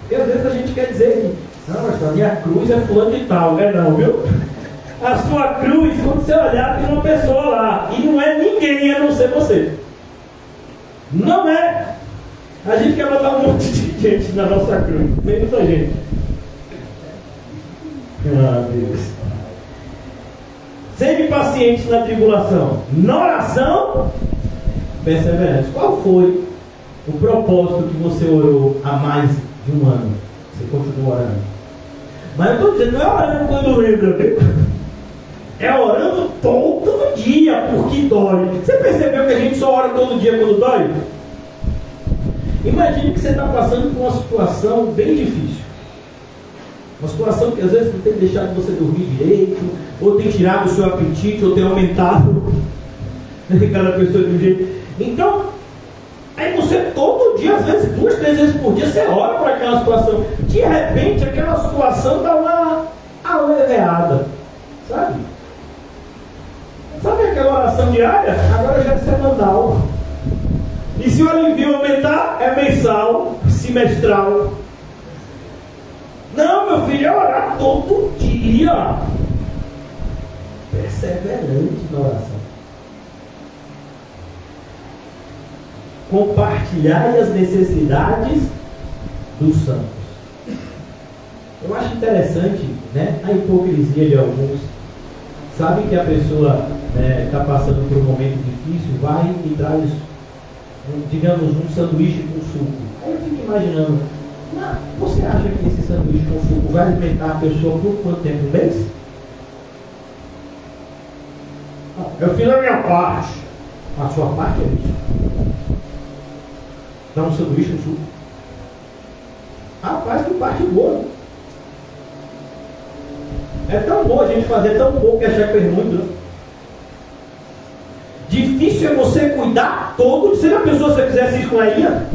Porque às vezes a gente quer dizer que não, mas a minha cruz é fulano de tal, não é não, viu? A sua cruz, quando você olhar, tem uma pessoa lá, e não é ninguém a não ser você. Não é. A gente quer botar um monte de gente na nossa cruz, nem muita gente. Ah, Deus. Sede pacientes na tribulação, na oração, perseverantes. Qual foi o propósito que você orou há mais de um ano? Você continua orando. Mas eu estou dizendo, não é orando quando lembra, viu? é orando todo dia, porque dói. Você percebeu que a gente só ora todo dia quando dói? Imagine que você está passando por uma situação bem difícil. Uma situação que às vezes não tem deixado você dormir direito, ou tem tirado o seu apetite, ou tem aumentado aquela pessoa de um jeito. Então, aí você todo dia, às vezes 2, 3 vezes por dia, você ora por aquela situação. De repente, aquela situação dá uma aliviada, sabe? Sabe aquela oração diária? Agora já é semanal. E se o alivio aumentar, é mensal, semestral. Não, meu filho, é orar todo dia. Perseverante na oração. Compartilhai as necessidades dos santos. Eu acho interessante, né, a hipocrisia de alguns. Sabe que a pessoa está passando por um momento difícil, vai e traz, digamos, um sanduíche com suco. Aí eu fico imaginando, você acha que esse sanduíche com suco vai alimentar a pessoa por quanto tempo? Um mês? Eu fiz a minha parte. A sua parte é isso. Dá um sanduíche com suco. Rapaz, que parte boa. É tão bom a gente fazer tão pouco que achar que fez muito, né? Difícil é você cuidar todo. Se a pessoa, se fizesse isso com a Ia,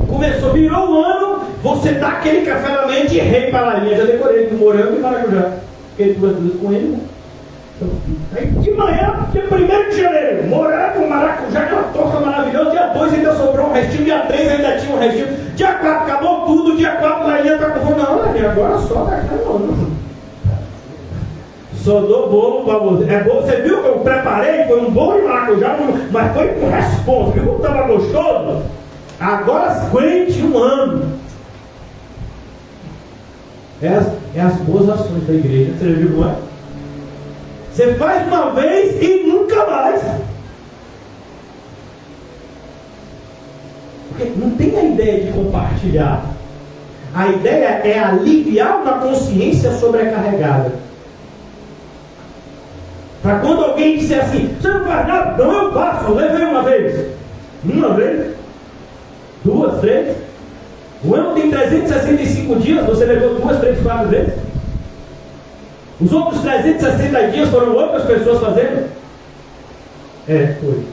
começou, virou um ano, você dá aquele café da manhã de rei para a Larinha. Já decorei com morango e maracujá. Fiquei 2 vezes com ele, né? Aí de manhã, dia 1º de janeiro, morango, maracujá, aquela torta maravilhosa. Dia 2 ainda sobrou um restinho, dia 3 ainda tinha um restinho. Dia 4 acabou tudo, dia 4 a Larinha está com fome. Não, Larinha, agora só daqui não. Só dou bolo para você. É bom, você viu que eu preparei? Foi um bolo de maracujá, mas foi com responsa. Viu como estava gostoso? Agora aguente um ano. É as boas ações da igreja. Você já viu como é? Você faz uma vez e nunca mais. Porque não tem a ideia de compartilhar. A ideia é aliviar uma consciência sobrecarregada. Para quando alguém disser assim, você não faz nada? Não, eu faço, eu levei uma vez. Uma vez? 2, 3? O ano tem 365 dias, você levou 2, 3, 4 vezes? Os outros 360 dias foram outras pessoas fazendo? Foi.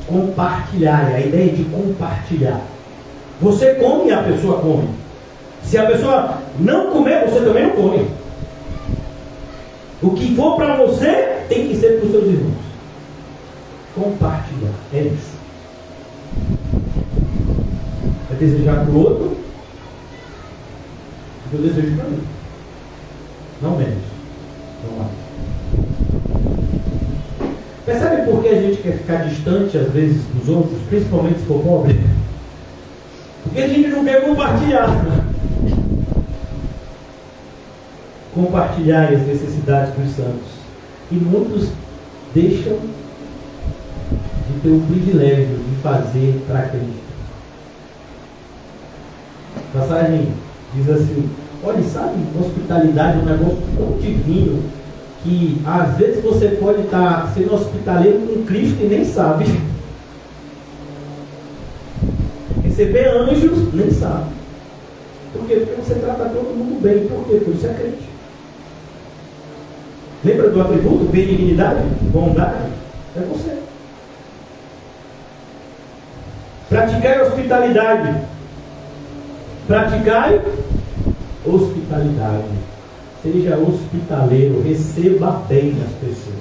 Compartilhar, a ideia de compartilhar. Você come e a pessoa come. Se a pessoa não comer, você também não come. O que for para você, tem que ser para os seus irmãos. Compartilhar, é isso. É desejar para o outro, eu desejo para mim. Não menos. Não mais. Percebe por que a gente quer ficar distante, às vezes, dos outros, principalmente se for pobre? Porque a gente não quer compartilhar. Compartilhar as necessidades dos santos. E muitos deixam de ter o privilégio de fazer para Cristo. A passagem diz assim, olha, sabe, hospitalidade é um negócio tão divino que às vezes você pode estar sendo hospitaleiro com Cristo e nem sabe. Receber anjos, nem sabe. Por quê? Porque você trata todo mundo bem. Por quê? Porque você é crente. Lembra do atributo? Benignidade? Bondade? É você. Praticai hospitalidade. Praticai hospitalidade. Seja hospitaleiro. Receba bem as pessoas.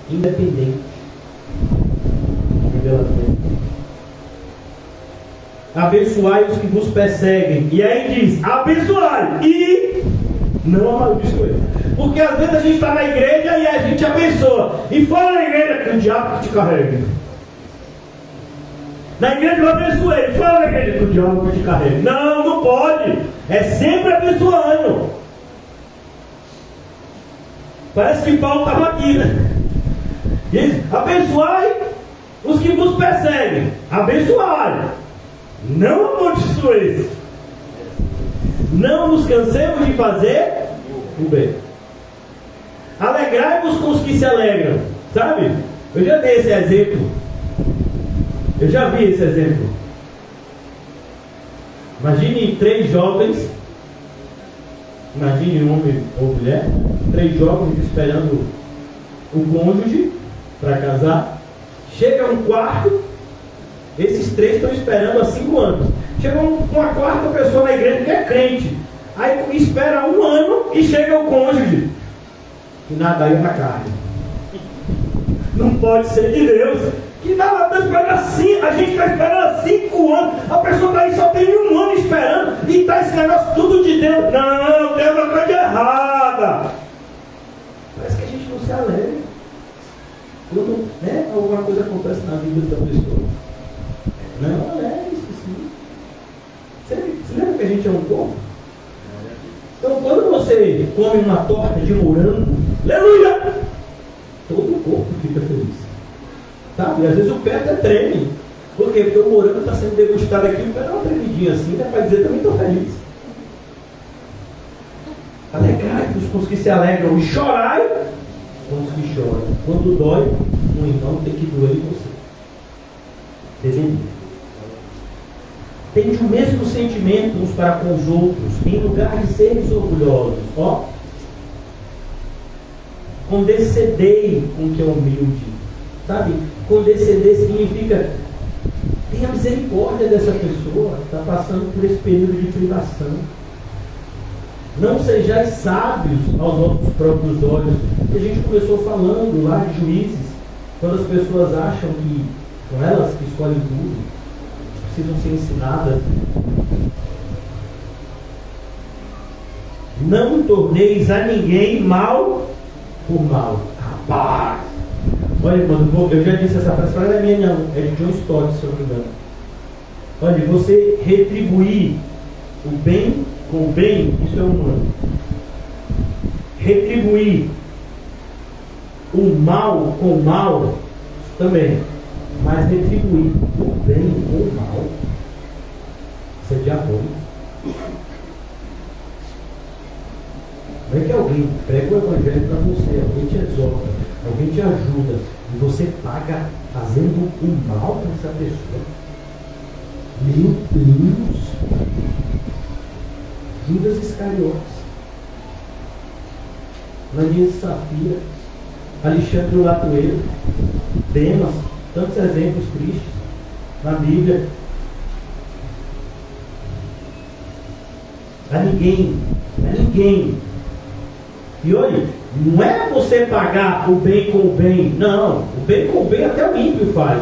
Independente. Abençoai os que vos perseguem. E aí diz, abençoai e não amaldiçoe. Porque às vezes a gente está na igreja e a gente abençoa. E fora da igreja que o diabo te carrega. Na igreja eu abençoei. Fora da igreja que o diabo te carrega. Não, não pode. É sempre abençoando. Parece que Paulo estava aqui, né? Diz, abençoai os que vos perseguem. Abençoai. Não amaldiçoeis. Não nos cansemos de fazer o bem. Alegrai-vos com os que se alegram. Sabe? Eu já dei esse exemplo. Eu já vi esse exemplo. Imagine 3 jovens. Imagine um homem ou mulher. 3 jovens esperando o cônjuge para casar. Chega um quarto. Esses 3 estão esperando há 5 anos. Chega uma quarta pessoa na igreja que é crente. Aí espera 1 ano e chega o cônjuge. E nada aí na carne. Não pode ser de Deus. Que nada, está esperando assim. A gente está esperando há 5 anos. A pessoa está aí só tem 1 ano esperando. E está esse negócio tudo de Deus. Não, tem uma coisa errada. Parece que a gente não se alegra. Quando alguma coisa acontece na vida da pessoa. Não, alegre-se sim. Você lembra que a gente é um corpo? Então quando você come uma torta de morango, aleluia! Todo o corpo fica feliz. Sabe? E às vezes o pé até treme. Por quê? Porque o morango está sendo degustado aqui, o pé dá uma tremidinha assim, né? Para dizer também estou feliz. Alegrai-vos com os que se alegram e chorai com os que choram. Quando dói, um irmão tem que doer em você. Entendeu? Tende o mesmo sentimento uns para com os outros, em lugar de seres orgulhosos. Ó, condescendei com o que é humilde. Sabe? Condescender significa tenha misericórdia dessa pessoa que está passando por esse período de privação. Não sejais sábios aos vossos próprios olhos. A gente começou falando lá de Juízes, quando as pessoas acham que são elas que escolhem tudo, precisam ser ensinadas. Não torneis a ninguém mal por mal. Rapaz! Olha, mano, eu já disse essa frase, não é minha não, é de John Stott, se eu não me engano. Olha, você retribuir o bem com o bem, isso é humano. Retribuir o mal com o mal, também. Mas retribuir o bem com o mal, isso é diabólico. Não é que alguém prega o evangelho para você, alguém te exorta, alguém te ajuda, e você paga fazendo o mal para essa pessoa. Meu Deus! Judas Iscariotes, Ananias e Safira, Alexandre o Latoeiro, Demas, tantos exemplos tristes na Bíblia. A ninguém. E olha, não é você pagar o bem com o bem, não. O bem com o bem até o ímpio faz.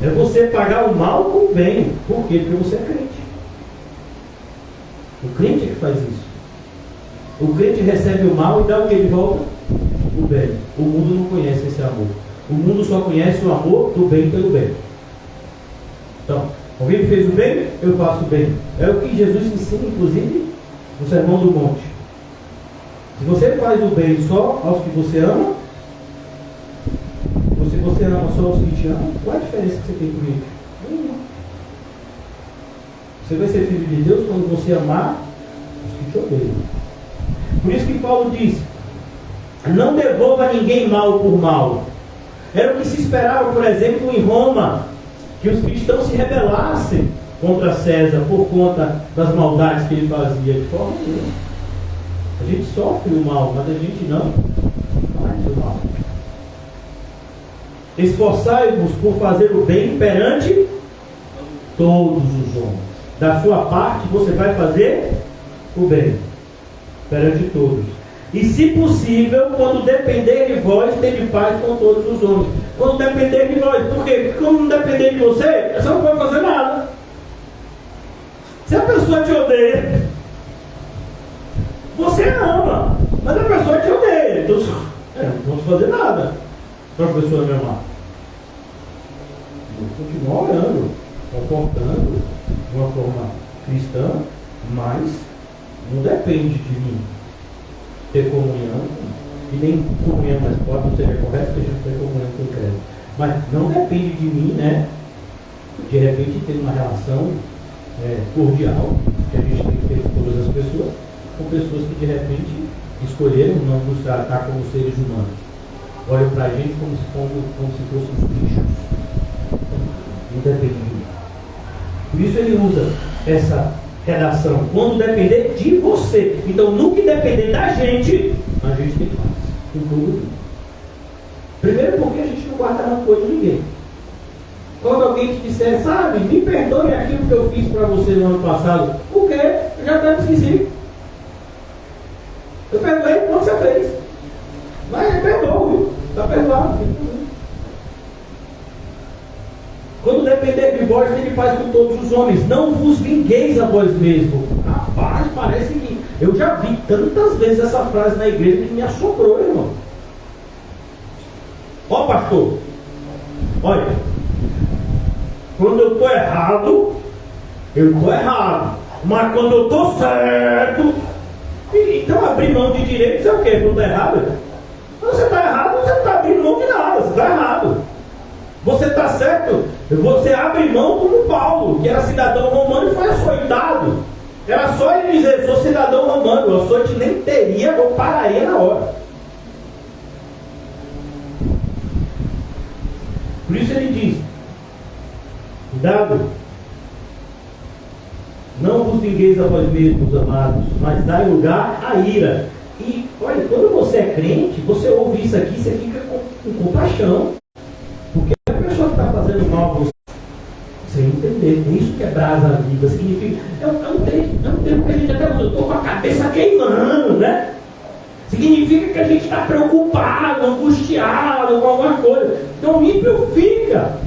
É você pagar o mal com o bem. Por quê? Porque você é crente. O crente é que faz isso. O crente recebe o mal e dá o que de volta? O bem. O mundo não conhece esse amor. O mundo só conhece o amor do bem pelo bem. Então, alguém me fez o bem, eu faço o bem. É o que Jesus ensina, inclusive, no Sermão do Monte. Se você faz o bem só aos que você ama, ou se você ama só aos que te amam, qual é a diferença que você tem comigo? Nenhuma. Você vai ser filho de Deus quando você amar os que te odeiam. Por isso que Paulo diz: não devolva ninguém mal por mal. Era o que se esperava, por exemplo, em Roma, que os cristãos se rebelassem contra César por conta das maldades que ele fazia. De forma nenhuma. A gente sofre o mal, mas a gente não faz o mal. Esforçai-vos por fazer o bem perante todos os homens. Da sua parte, você vai fazer o bem perante todos. E se possível, quando depender de vós, tende paz com todos os homens. Quando depender de vós, por quê? Porque quando não depender de você, você não pode fazer nada. Se a pessoa te odeia, você ama, mas a pessoa te odeia. Então, não posso fazer nada para a pessoa me amar. Eu continuo orando, comportando de uma forma cristã, mas não depende de mim ter comunhão, e nem comunhão mais pode não seja correto, porque a gente tem comunhão com Cristo. Mas não depende de mim, né? De repente ter uma relação cordial, que a gente tem que ter com todas as pessoas, com pessoas que de repente escolheram não nos tratar como seres humanos. Olham para a gente como se fôssemos bichos. Independente. Por isso ele usa essa redação. Quando depender de você. Então, no que depender da gente, a gente tem paz. Com tudo. Primeiro porque a gente não guarda rancor de ninguém. Quando alguém te disser, sabe, me perdoe aquilo que eu fiz para você no ano passado. Por quê? Eu já até esqueci. Eu perdoei quando você fez. Mas perdoa, viu? Está perdoado. Quando depender de vós, tenha paz com todos os homens. Não vos vingueis a vós mesmos. Rapaz, parece que eu já vi tantas vezes essa frase na igreja que me assombrou, irmão. Ó, pastor, olha, quando eu estou errado, eu estou errado. Mas quando eu estou certo, então abrir mão de direito, isso é o quê? Quando está errado? Quando você está errado, você não está abrindo mão de nada, você está errado. Você está certo, você abre mão como Paulo, que era cidadão romano e foi açoitado. Era só ele dizer, sou cidadão romano, o açoite nem teria, eu pararia na hora. Por isso ele diz, cuidado, não vos vingueis a vós mesmos, amados, mas dai lugar à ira. E olha, quando você é crente, você ouve isso aqui, você fica com compaixão. Porque a pessoa que está fazendo mal a você, sem entender, é isso que é brasa a vida, significa, é um termo que a gente até usa, eu estou com a cabeça queimando, né? Significa que a gente está preocupado, angustiado com alguma coisa. Então o ímpio fica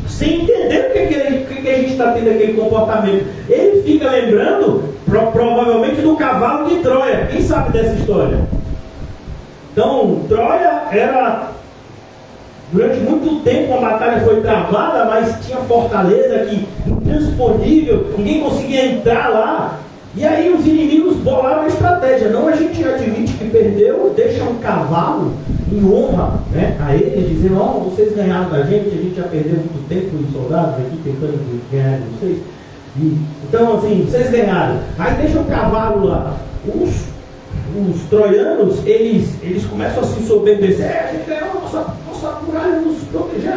sem entender o que a gente está tendo aquele comportamento. Ele fica lembrando, provavelmente, do cavalo de Troia. Quem sabe dessa história? Então, Troia era, durante muito tempo a batalha foi travada, mas tinha fortaleza que intransponível, ninguém conseguia entrar lá. E aí os inimigos bolaram a estratégia. Não, a gente admite que perdeu, deixa um cavalo em honra, né, a ele, dizendo, ó, vocês ganharam da gente, a gente já perdeu muito tempo os soldados aqui tentando ganhar de vocês. Então assim, vocês ganharam. Aí deixa o cavalo lá. Os troianos, eles começam a se ensoberbecer. A gente ganhou, nossa muralha nos protegeu.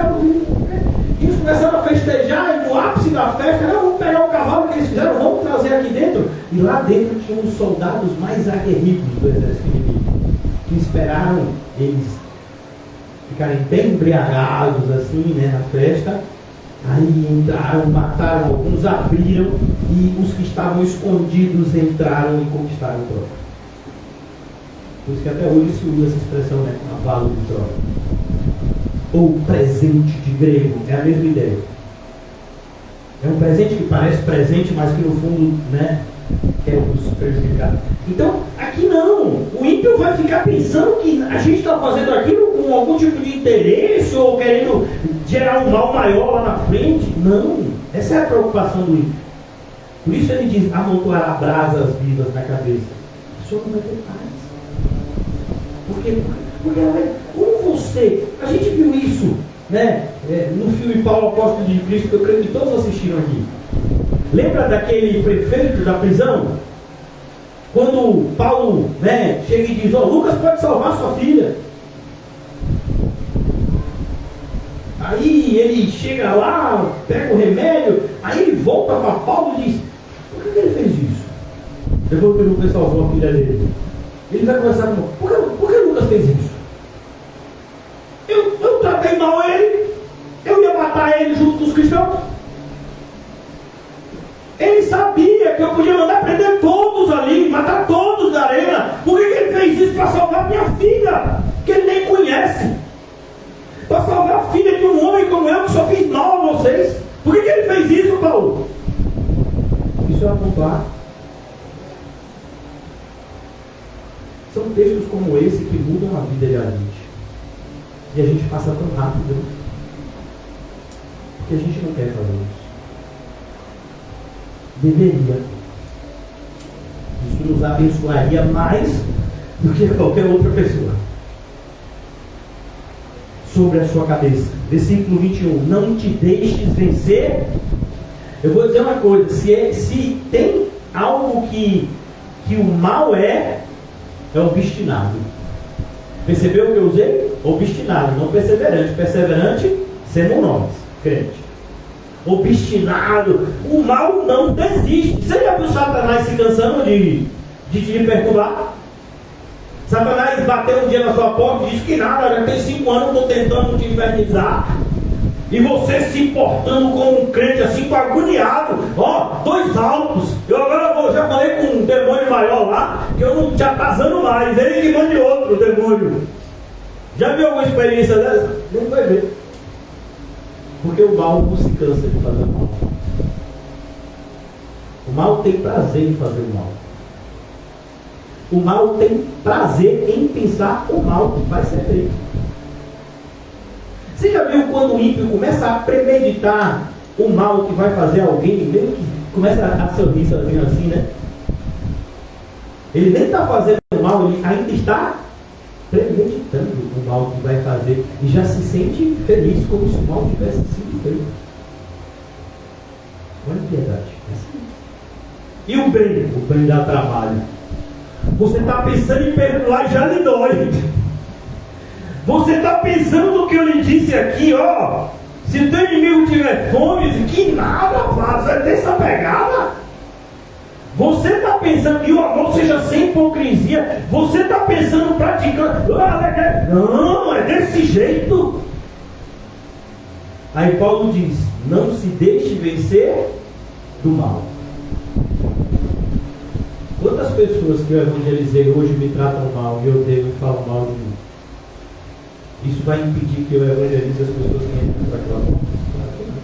E eles começaram a festejar, e no ápice da festa, vamos pegar o cavalo que eles fizeram, vamos trazer aqui dentro. E lá dentro tinham os soldados mais aguerridos do exército inimigo, que esperaram eles ficarem bem embriagados assim, né, na festa. Aí entraram, mataram alguns, abriram, e os que estavam escondidos entraram e conquistaram Troia. Por isso que até hoje se usa essa expressão, né, cavalo de Troia. Ou presente de grego, é a mesma ideia. É um presente que parece presente, mas que no fundo, né, quer nos prejudicar. Então, aqui não. O ímpio vai ficar pensando que a gente está fazendo aquilo com algum tipo de interesse ou querendo gerar um mal maior lá na frente. Não. Essa é a preocupação do ímpio. Por isso ele diz, amontoará brasas vivas na cabeça. A pessoa não vai ter paz. Por quê? Porque como você, a gente viu isso, né, no filme Paulo Apóstolo de Cristo, que eu creio que todos assistiram aqui. Lembra daquele prefeito da prisão? Quando Paulo, né, chega e diz, Lucas pode salvar sua filha. Aí ele chega lá, pega o remédio, aí ele volta para Paulo e diz, por que ele fez isso? Depois que o Lucas salvou a filha dele. Ele vai conversar com por que Lucas fez isso? Eu tratei mal ele, eu ia matar ele junto com os cristãos. Ele sabia que eu podia mandar prender todos ali, matar todos da arena. Por que ele fez isso? Para salvar minha filha, que ele nem conhece. Para salvar a filha de um homem como eu, que só fiz mal a vocês. Por que ele fez isso, Paulo? Isso é apontar. São textos como esse que mudam a vida de a gente. E a gente passa tão rápido. Porque a gente não quer fazer isso. Deveria. Isso nos abençoaria mais do que qualquer outra pessoa. Sobre a sua cabeça. Versículo 21. Não te deixes vencer. Eu vou dizer uma coisa. Se tem algo que o mal é é obstinado. Percebeu o que eu usei? Obstinado, não perseverante. Perseverante, sendo nós, crente. Obstinado. O mal não desiste. Você já viu Satanás se cansando de te perturbar? Satanás bateu um dia na sua porta e disse que nada, já tem 5 anos que eu estou tentando te infernizar. E você se importando como um crente assim, agoniado. Ó, 2 altos. Eu agora já falei com um demônio maior lá, que eu não te atazando mais. Ele que mande outro demônio. Já viu alguma experiência dessa? Não vai ver. Porque o mal não se cansa de fazer mal. O mal tem prazer em fazer o mal. O mal tem prazer em pensar o mal que vai ser feito. Você já viu quando o ímpio começa a premeditar o mal que vai fazer alguém, meio que começa a sorrir sozinho assim, né? Ele nem está fazendo o mal, ele ainda está premeditando o mal que vai fazer e já se sente feliz como se o mal tivesse sido feito. Olha a piedade. E o bem dá trabalho. Você está pensando em perdoar e já lhe dói. Você está pensando no que eu lhe disse aqui, ó. Se o teu inimigo tiver fome, que nada, faz, é dessa pegada. Você está pensando que o amor seja sem hipocrisia. Você está pensando, praticando. Não, é desse jeito. Aí Paulo diz: não se deixe vencer do mal. Quantas pessoas que eu evangelizei hoje me tratam mal e eu devo falar mal de mim? Isso vai impedir que eu evangelize as pessoas que entram para aquela porta? Claro que não.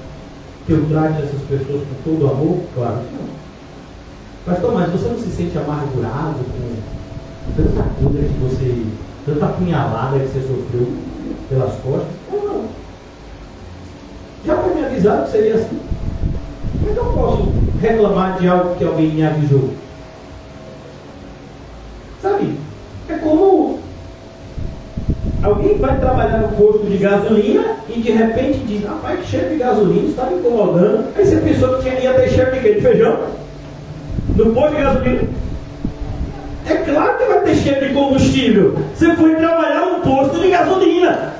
Que eu trate essas pessoas com todo amor? Claro que não. Pastor, mas você não se sente amargurado com tanta coisa que você, tanta apunhalada que você sofreu pelas costas? Não. Já foi me avisado que seria assim. Como é que eu posso reclamar de algo que alguém me avisou? Sabe? É como alguém vai trabalhar no posto de gasolina e de repente diz: rapaz, que cheiro de gasolina, está me incomodando. Aí você pensou que ia ter cheiro de quê? De feijão? No posto de gasolina? É claro que vai ter cheiro de combustível. Você foi trabalhar num posto de gasolina.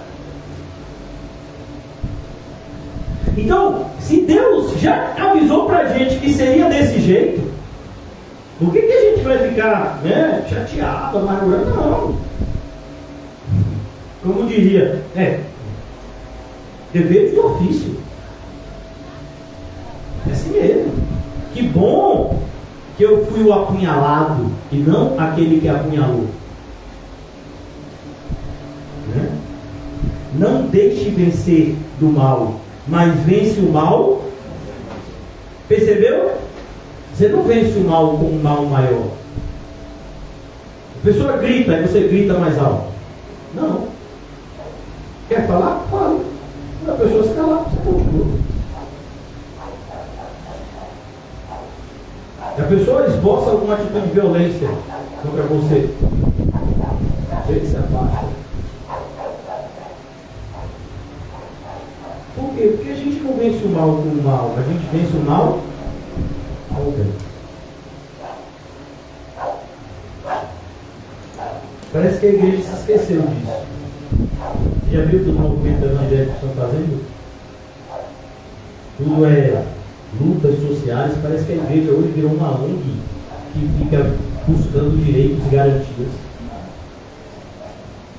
Então, se Deus já avisou pra gente que seria desse jeito, por que a gente vai ficar, né, chateado, amargurado? Não. Como diria, dever de ofício. É assim mesmo. Que bom que eu fui o apunhalado e não aquele que apunhalou. Né? Não deixe vencer do mal, mas vence o mal. Percebeu? Você não vence o mal com um mal maior. A pessoa grita e você grita mais alto. Não. Quer falar? Fala. Quando a pessoa se calar, você continua. E a pessoa esboça alguma atitude de violência contra você. Ele se afasta. Por quê? Porque a gente não vence o mal com o mal. A gente vence o mal com o bem. Parece que a igreja se esqueceu disso. Você já viu todo o movimento evangélico que estão fazendo? Tudo é lutas sociais. Parece que a igreja hoje virou uma ONG que fica buscando direitos e garantias.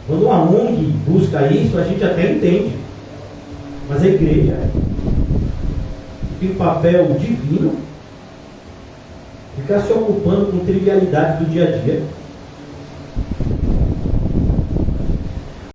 Quando uma ONG busca isso, a gente até entende. Mas a igreja tem um papel divino, ficar se ocupando com trivialidades do dia a dia.